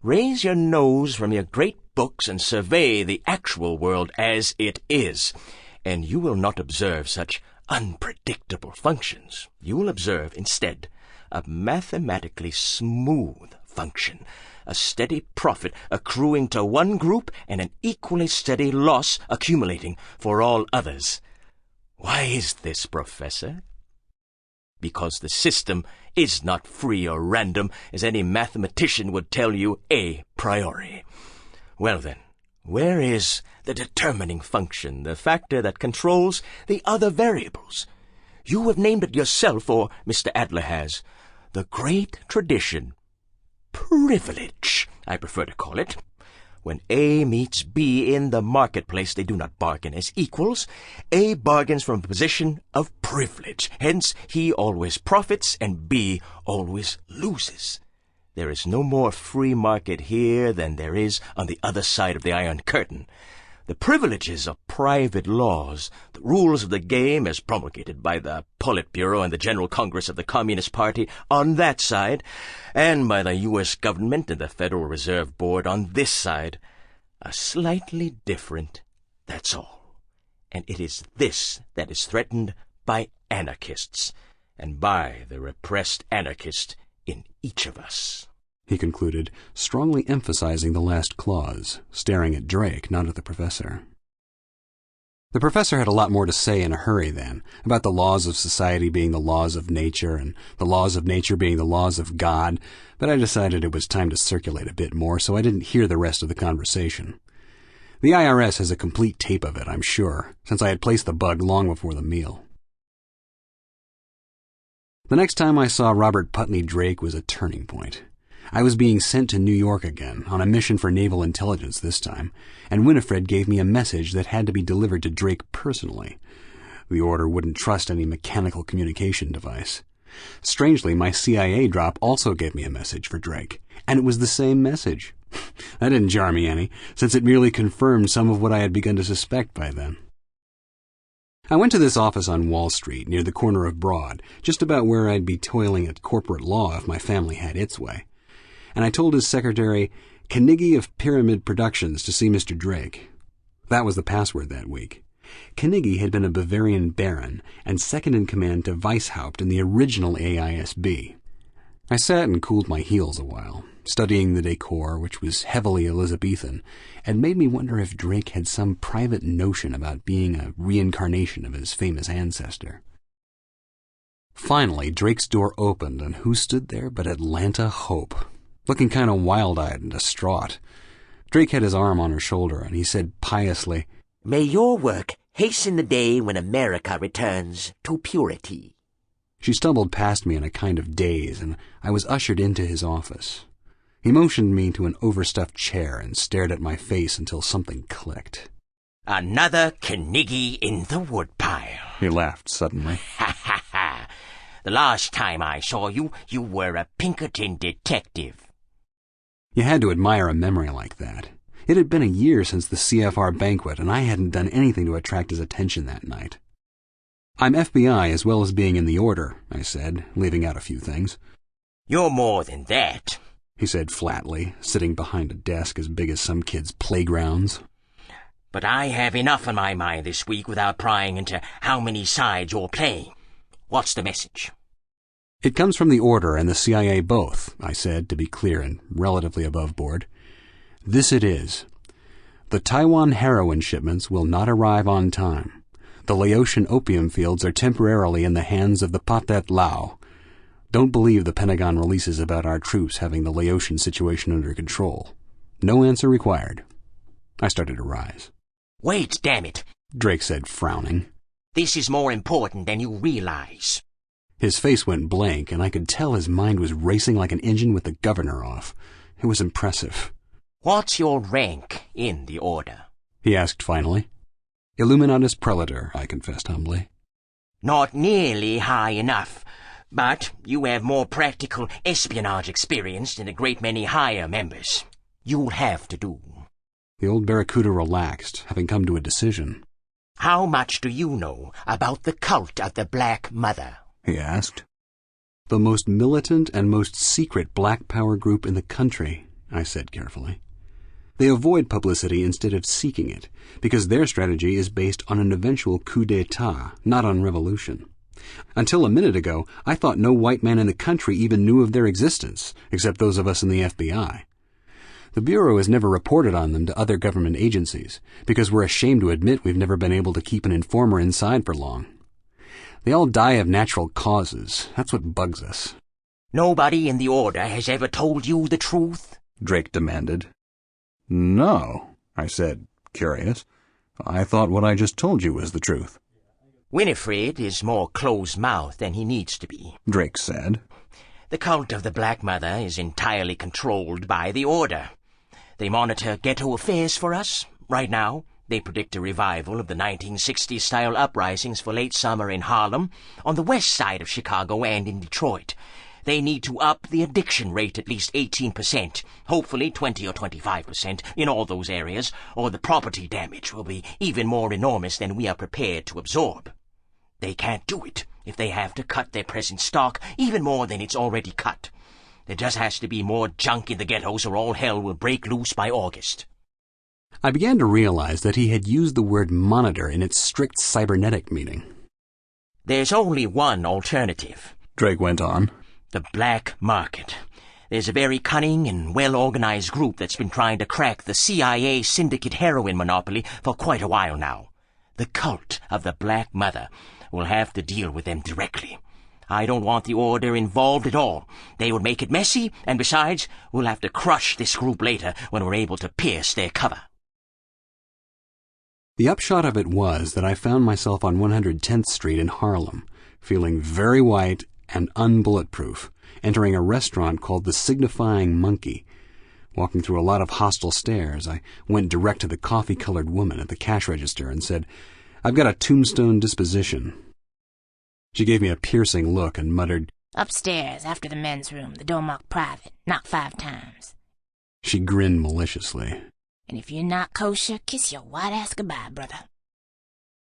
J: Raise your nose from your great books and survey the actual world as it is, and you will not observe such unpredictable functions. You will observe, instead, a mathematically smooth function, a steady profit accruing to one group and an equally steady loss accumulating for all others. Why is this, Professor? Because the system is not free or random, as any mathematician would tell you a priori. Well then, where is the determining function, the factor that controls the other variables? You have named it yourself, or Mr. Adler has. The great tradition. Privilege, I prefer to call it. When A meets B in the marketplace, they do not bargain as equals. A bargains from a position of privilege. Hence, he always profits and B always loses. There is no more free market here than there is on the other side of the Iron Curtain. The privileges of private laws, the rules of the game as promulgated by the Politburo and the General Congress of the Communist Party on that side, and by the U.S. government and the Federal Reserve Board on this side, are slightly different, that's all. And it is this that is threatened by anarchists, and by the repressed anarchist in each of us.
L: He concluded, strongly emphasizing the last clause, staring at Drake, not at the professor. The professor had a lot more to say in a hurry then, about the laws of society being the laws of nature, and the laws of nature being the laws of God, but I decided it was time to circulate a bit more, so I didn't hear the rest of the conversation. The IRS has a complete tape of it, I'm sure, since I had placed the bug long before the meal. The next time I saw Robert Putney Drake was a turning point. I was being sent to New York again, on a mission for naval intelligence this time, and Winifred gave me a message that had to be delivered to Drake personally. The order wouldn't trust any mechanical communication device. Strangely, my CIA drop also gave me a message for Drake, and it was the same message. That didn't jar me any, since it merely confirmed some of what I had begun to suspect by then. I went to this office on Wall Street, near the corner of Broad, just about where I'd be toiling at corporate law if my family had its way. And I told his secretary, Carnegie of Pyramid Productions, to see Mr. Drake. That was the password that week. Carnegie had been a Bavarian baron and second in command to Weishaupt in the original AISB. I sat and cooled my heels a while, studying the decor, which was heavily Elizabethan, and made me wonder if Drake had some private notion about being a reincarnation of his famous ancestor. Finally, Drake's door opened, and who stood there but Atlanta Hope, looking kind of wild-eyed and distraught. Drake had his arm on her shoulder, and he said piously,
K: "May your work hasten the day when America returns to purity."
L: She stumbled past me in a kind of daze, and I was ushered into his office. He motioned me to an overstuffed chair and stared at my face until something clicked.
K: "Another Carnegie in the woodpile."
L: He laughed suddenly.
K: "Ha ha ha! The last time I saw you, you were a Pinkerton detective."
L: You had to admire a memory like that. It had been a year since the CFR banquet, and I hadn't done anything to attract his attention that night. "I'm FBI as well as being in the Order," I said, leaving out a few things.
K: "You're more than that,"
L: he said flatly, sitting behind a desk as big as some kids' playgrounds.
K: "But I have enough on my mind this week without prying into how many sides you're playing. What's the message?"
L: "It comes from the Order and the CIA both," I said, to be clear and relatively above board. "This it is. The Taiwan heroin shipments will not arrive on time. The Laotian opium fields are temporarily in the hands of the Pathet Lao. Don't believe the Pentagon releases about our troops having the Laotian situation under control. No answer required." I started to rise.
K: "Wait, damn it,"
L: Drake said, frowning.
K: "This is more important than you realize."
L: His face went blank, and I could tell his mind was racing like an engine with the governor off. It was impressive.
K: "What's your rank in the Order?"
L: he asked finally. "Illuminatus Prelator," I confessed humbly.
K: "Not nearly high enough, but you have more practical espionage experience than a great many higher members. You'll have to do."
L: The old barracuda relaxed, having come to a decision.
K: "How much do you know about the cult of the Black Mother?"
L: he asked. "The most militant and most secret black power group in the country," I said carefully. "They avoid publicity instead of seeking it, because their strategy is based on an eventual coup d'etat, not on revolution. Until a minute ago, I thought no white man in the country even knew of their existence, except those of us in the FBI. The Bureau has never reported on them to other government agencies, because we're ashamed to admit we've never been able to keep an informer inside for long. They all die of natural causes. That's what bugs us."
K: "Nobody in the Order has ever told you the truth?"
L: Drake demanded. "No," I said, curious. "I thought what I just told you was the truth."
K: "Winifred is more closed-mouthed than he needs to be,"
L: Drake said.
K: "The cult of the Black Mother is entirely controlled by the Order. They monitor ghetto affairs for us. Right now, they predict a revival of the 1960s-style uprisings for late summer in Harlem, on the west side of Chicago and in Detroit. They need to up the addiction rate at least 18%, hopefully 20 or 25% in all those areas, or the property damage will be even more enormous than we are prepared to absorb. They can't do it if they have to cut their present stock even more than it's already cut. There just has to be more junk in the ghettos or all hell will break loose by August."
L: I began to realize that he had used the word monitor in its strict cybernetic meaning.
K: "There's only one alternative,"
L: Drake went on.
K: "the black market. There's a very cunning and well-organized group that's been trying to crack the CIA syndicate heroin monopoly for quite a while now. The cult of the Black Mother. We'll have to deal with them directly. I don't want the Order involved at all. They would make it messy, and besides, we'll have to crush this group later when we're able to pierce their cover."
L: The upshot of it was that I found myself on 110th Street in Harlem, feeling very white and unbulletproof, entering a restaurant called the Signifying Monkey. Walking through a lot of hostile stares, I went direct to the coffee-colored woman at the cash register and said, "I've got a tombstone disposition." She gave me a piercing look and muttered,
P: "Upstairs, after the men's room, the door marked private. Knock 5 times.
L: She grinned maliciously.
P: And if you're not kosher, kiss your white ass goodbye, brother."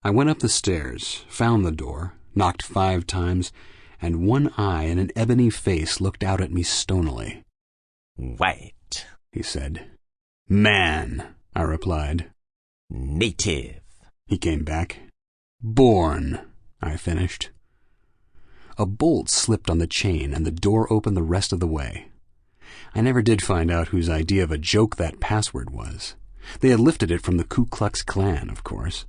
L: I went up the stairs, found the door, knocked 5 times, and one eye in an ebony face looked out at me stonily.
K: "White,"
L: he said. "Man," I replied.
K: "Native,"
L: he came back. "Born," I finished. A bolt slipped on the chain, and the door opened the rest of the way. I never did find out whose idea of a joke that password was. They had lifted it from the Ku Klux Klan, of course.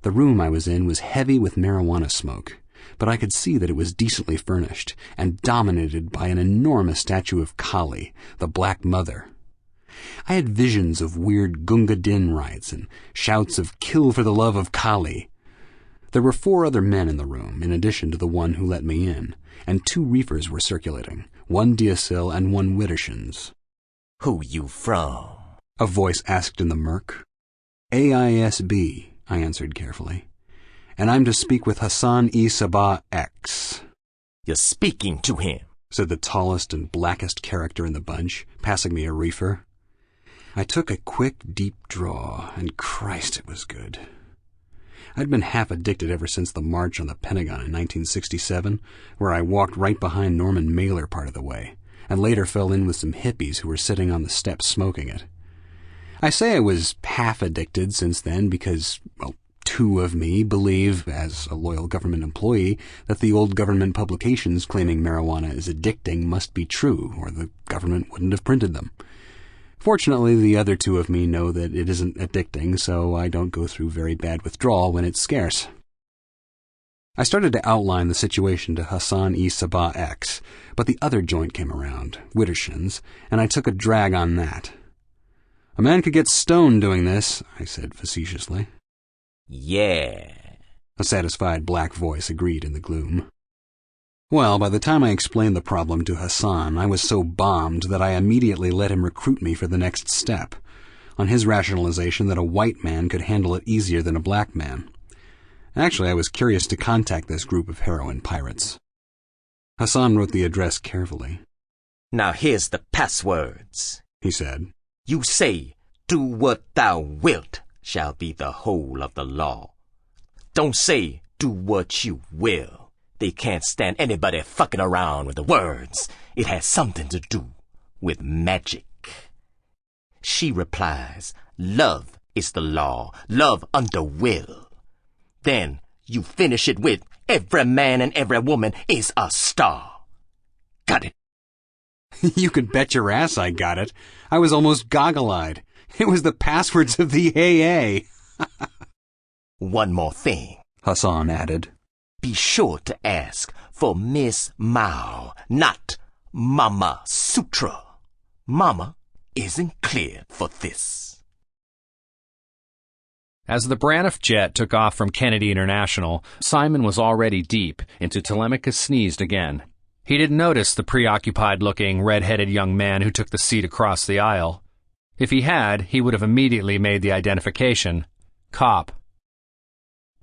L: The room I was in was heavy with marijuana smoke, but I could see that it was decently furnished and dominated by an enormous statue of Kali, the Black Mother. I had visions of weird Gunga Din rites and shouts of "kill for the love of Kali." There were 4 other men in the room, in addition to the one who let me in, and 2 reefers were circulating, 1 Deosil and 1 Widdershins.
J: "Who you from?"
L: a voice asked in the murk. "AISB," I answered carefully. "And I'm to speak with Hassan-e-Sabah X."
J: "You're speaking to him,"
L: said the tallest and blackest character in the bunch, passing me a reefer. I took a quick, deep draw, and Christ, it was good. I'd been half addicted ever since the march on the Pentagon in 1967, where I walked right behind Norman Mailer part of the way, and later fell in with some hippies who were sitting on the steps smoking it. I say I was half addicted since then because, well, 2 of me believe, as a loyal government employee, that the old government publications claiming marijuana is addicting must be true, or the government wouldn't have printed them. Fortunately, the other 2 of me know that it isn't addicting, so I don't go through very bad withdrawal when it's scarce. I started to outline the situation to Hassan-e-Sabah X, but the other joint came around, Widdershins, and I took a drag on that. "A man could get stoned doing this," I said facetiously.
J: "Yeah,"
L: a satisfied black voice agreed in the gloom. Well, by the time I explained the problem to Hassan, I was so bombed that I immediately let him recruit me for the next step, on his rationalization that a white man could handle it easier than a black man. Actually, I was curious to contact this group of heroin pirates. Hassan wrote the address carefully.
J: "Now here's the passwords,"
L: he said.
J: "You say, 'Do what thou wilt,' shall be the whole of the law. Don't say, 'Do what you will.' They can't stand anybody fucking around with the words. It has something to do with magic." She replies, "Love is the law, love under will." Then you finish it with, "Every man and every woman is a star." Got it?
L: You could bet your ass I got it. I was almost goggle-eyed. It was the passwords of the AA.
J: "One more thing,"
L: Hassan added.
J: "Be sure to ask for Miss Mao, not Mama Sutra. Mama isn't cleared for this."
A: As the Braniff jet took off from Kennedy International, Simon was already deep into Telemachus Sneezed again. He didn't notice the preoccupied-looking, red-headed young man who took the seat across the aisle. If he had, he would have immediately made the identification. Cop.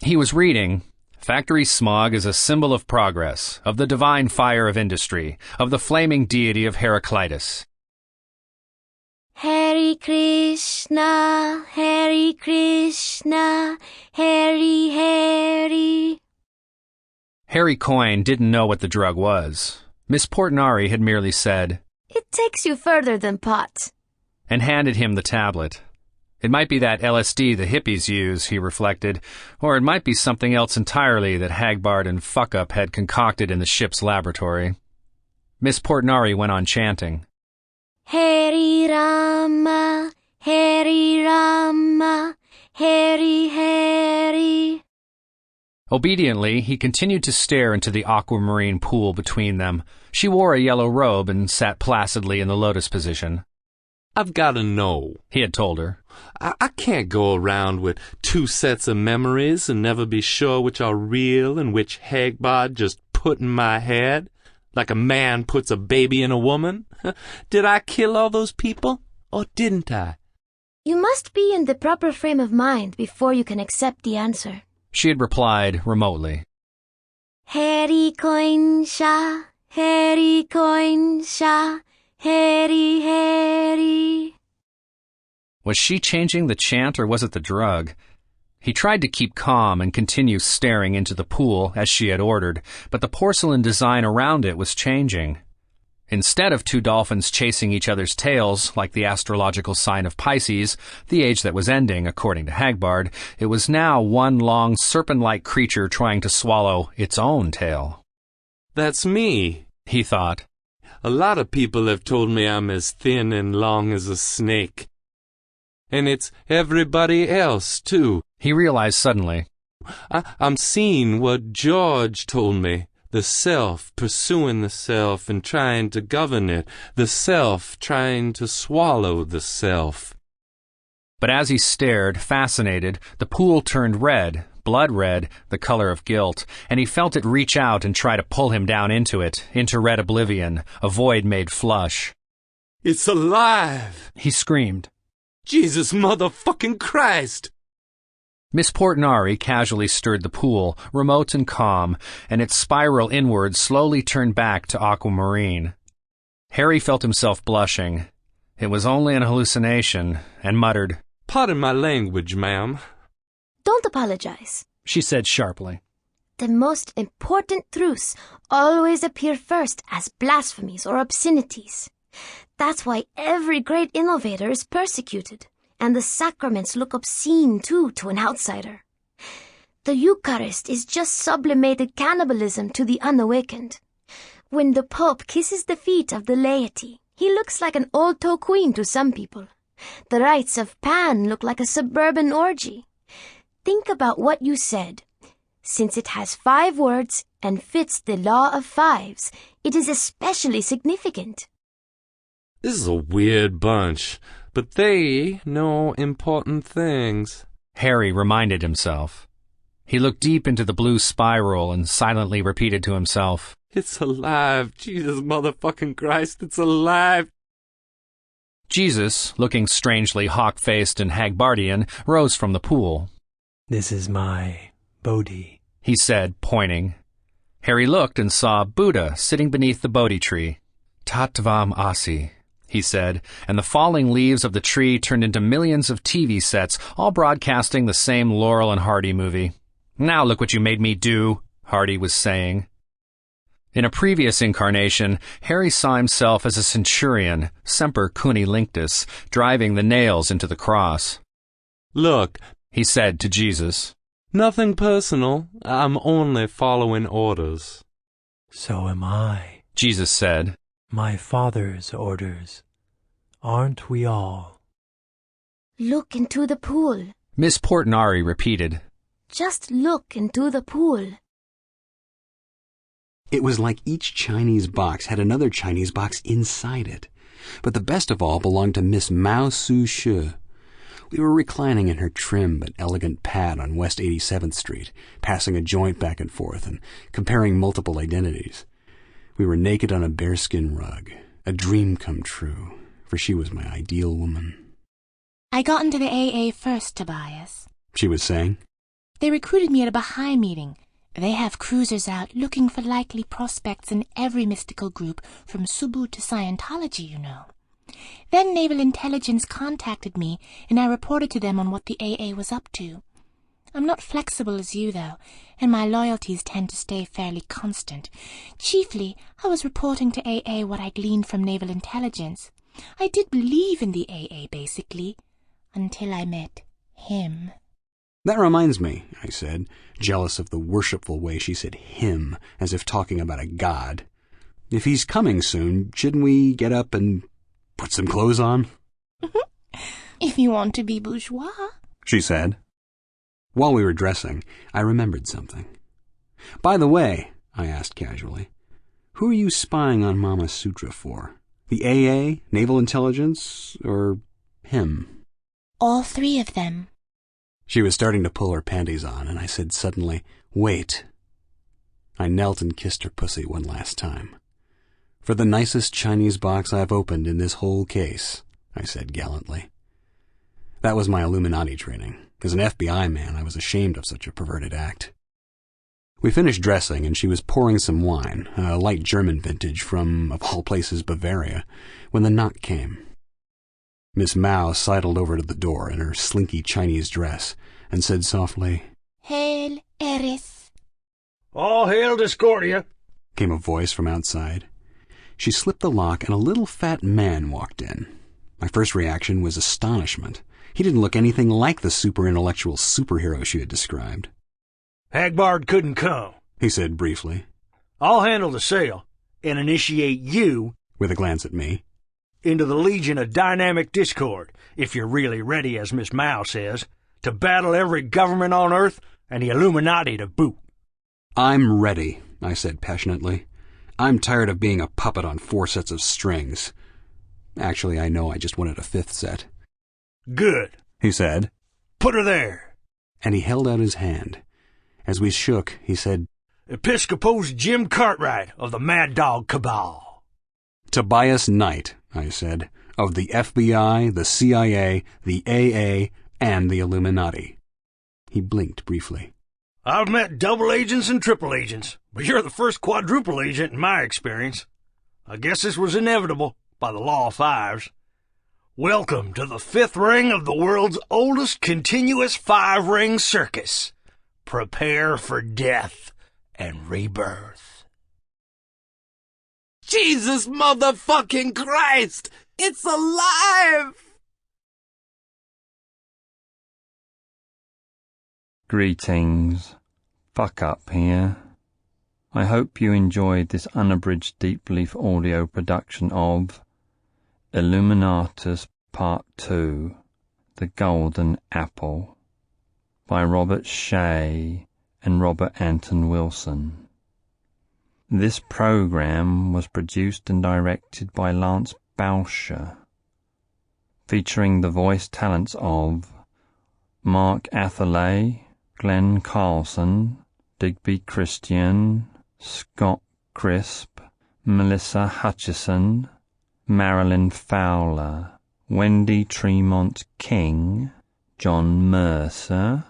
A: He was reading, "Factory smog is a symbol of progress, of the divine fire of industry, of the flaming deity of Heraclitus."
E: Hare Krishna, Hare Krishna, Hare Hare.
A: Harry Coyne didn't know what the drug was. Miss Portinari had merely said,
E: "It takes you further than pot,"
A: and handed him the tablet. It might be that LSD the hippies use, he reflected, or it might be something else entirely that Hagbard and Fuckup had concocted in the ship's laboratory. Miss Portinari went on chanting,
E: Hare Rama, Hare Rama, Hare Hare.
A: Obediently, he continued to stare into the aquamarine pool between them. She wore a yellow robe and sat placidly in the lotus position.
Q: "I've got to know,"
A: he had told her.
Q: I can't go around with 2 sets of memories and never be sure which are real and which Hagbard just put in my head, like a man puts a baby in a woman. Did I kill all those people, or didn't I?"
E: You must be in the proper frame of mind before you can accept the answer,
A: she had replied remotely.
E: Hare Koinsha, Hare Koinsha, Hare Hare.
A: Was she changing the chant, or was it the drug? He tried to keep calm and continue staring into the pool, as she had ordered, but the porcelain design around it was changing. Instead of 2 dolphins chasing each other's tails, like the astrological sign of Pisces, the age that was ending, according to Hagbard, it was now one long serpent-like creature trying to swallow its own tail.
Q: "That's me,"
A: he thought.
Q: "A lot of people have told me I'm as thin and long as a snake. And it's everybody else, too."
A: He realized suddenly.
Q: I'm seeing what George told me. The self pursuing the self and trying to govern it. The self trying to swallow the self.
A: But as he stared, fascinated, the pool turned red, blood red, the color of guilt, and he felt it reach out and try to pull him down into it, into red oblivion, a void made flush.
Q: It's alive!
A: He screamed.
Q: Jesus motherfucking Christ!
A: Miss Portinari casually stirred the pool, remote and calm, and its spiral inward slowly turned back to aquamarine. Harry felt himself blushing. It was only an hallucination, and muttered,
Q: "Pardon my language, ma'am."
E: Don't apologize,
A: she said sharply.
E: The most important truths always appear first as blasphemies or obscenities. That's why every great innovator is persecuted, and the sacraments look obscene, too, to an outsider. The Eucharist is just sublimated cannibalism to the unawakened. When the Pope kisses the feet of the laity, he looks like an old queen to some people. The rites of Pan look like a suburban orgy. Think about what you said. Since it has 5 words and fits the law of 5s, it is especially significant.
Q: This is a weird bunch, but they know important things,
A: Harry reminded himself. He looked deep into the blue spiral and silently repeated to himself,
Q: "It's alive, Jesus motherfucking Christ, it's alive."
A: Jesus, looking strangely hawk-faced and Hagbardian, rose from the pool.
R: "This is my Bodhi,"
A: he said, pointing. Harry looked and saw Buddha sitting beneath the Bodhi tree. "Tattvam Asi," he said, and the falling leaves of the tree turned into millions of TV sets, all broadcasting the same Laurel and Hardy movie. "Now look what you made me do," Hardy was saying. In a previous incarnation, Harry saw himself as a centurion, semper cunnilingus, driving the nails into the cross.
Q: "Look,"
A: he said to Jesus.
Q: "Nothing personal. I'm only following orders."
R: "So am I,"
A: Jesus said.
R: "My Father's orders. Aren't we all?"
E: Look into the pool,
A: Miss Portinari repeated.
E: Just look into the pool.
L: It was like each Chinese box had another Chinese box inside it. But the best of all belonged to Miss Mao Su Shi. We were reclining in her trim but elegant pad on West 87th Street, passing a joint back and forth and comparing multiple identities. We were naked on a bearskin rug, a dream come true, for she was my ideal woman.
P: "I got into the AA first, Tobias,"
L: she was saying.
P: "They recruited me at a Baha'i meeting. They have cruisers out looking for likely prospects in every mystical group, from Subu to Scientology, you know. Then Naval Intelligence contacted me, and I reported to them on what the AA was up to. I'm not flexible as you, though, and my loyalties tend to stay fairly constant. Chiefly, I was reporting to AA what I gleaned from Naval Intelligence. I did believe in the AA, basically, until I met him."
L: "That reminds me," I said, jealous of the worshipful way she said him, as if talking about a god. "If he's coming soon, shouldn't we get up and put some clothes on?"
P: "If you want to be bourgeois,"
L: she said. While we were dressing, I remembered something. "By the way," I asked casually, "who are you spying on Mama Sutra for? The AA, Naval Intelligence, or him?"
P: "All 3 of them."
L: She was starting to pull her panties on, and I said suddenly, "Wait." I knelt and kissed her pussy one last time. "For the nicest Chinese box I've opened in this whole case," I said gallantly. That was my Illuminati training. As an FBI man, I was ashamed of such a perverted act. We finished dressing, and she was pouring some wine, a light German vintage from, of all places, Bavaria, when the knock came. Miss Mao sidled over to the door in her slinky Chinese dress and said softly,
P: "Hail, Eris."
S: "All hail Discordia,"
L: came a voice from outside. She slipped the lock, and a little fat man walked in. My first reaction was astonishment. He didn't look anything like the super-intellectual superhero she had described.
S: "Hagbard couldn't come,"
L: he said briefly.
S: "I'll handle the sale and initiate you,"
L: with a glance at me,
S: "into the Legion of Dynamic Discord, if you're really ready, as Miss Mao says, to battle every government on Earth and the Illuminati to boot."
L: "I'm ready," I said passionately. I'm tired of being a puppet on 4 sets of strings. Actually, I know I just wanted a 5th set.
S: Good,
L: he said.
S: Put her there.
L: And he held out his hand. As we shook, he said,
S: Episcopos Jim Cartwright of the Mad Dog Cabal.
L: Tobias Knight, I said, of the FBI, the CIA, the AA, and the Illuminati. He blinked briefly.
S: I've met double agents and triple agents, but you're the first quadruple agent in my experience. I guess this was inevitable, by the law of 5s. Welcome to the 5th ring of the world's oldest continuous 5-ring circus. Prepare for death and rebirth.
Q: Jesus motherfucking Christ! It's alive!
M: Greetings. Fuck up here. I hope you enjoyed this unabridged deep leaf audio production of Illuminatus Part 2, The Golden Apple, by Robert Shea and Robert Anton Wilson. This program was produced and directed by Lance Bauscher, featuring the voice talents of Mark Atherley, Glenn Carlson, Digby Christian, Scott Crisp, Melissa Hutchison, Marilyn Fowler, Wendy Tremont King, John Mercer,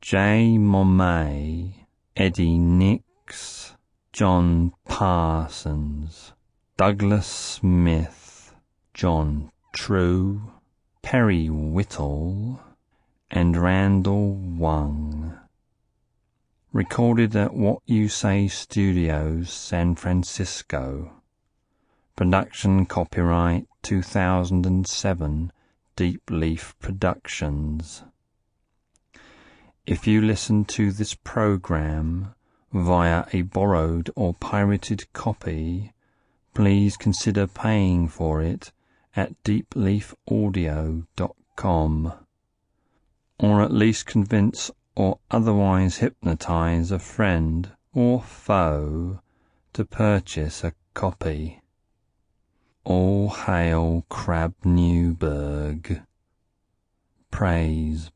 M: Jay Momay, Eddie Nix, John Parsons, Douglas Smith, John True, Perry Whittle, and Randall Wang. Recorded at What You Say Studios, San Francisco. Production copyright 2007, Deep Leaf Productions. If you listen to this program via a borrowed or pirated copy, please consider paying for it at deepleafaudio.com, or at least convince or otherwise hypnotize a friend or foe to purchase a copy. All hail Crab Newberg. Praise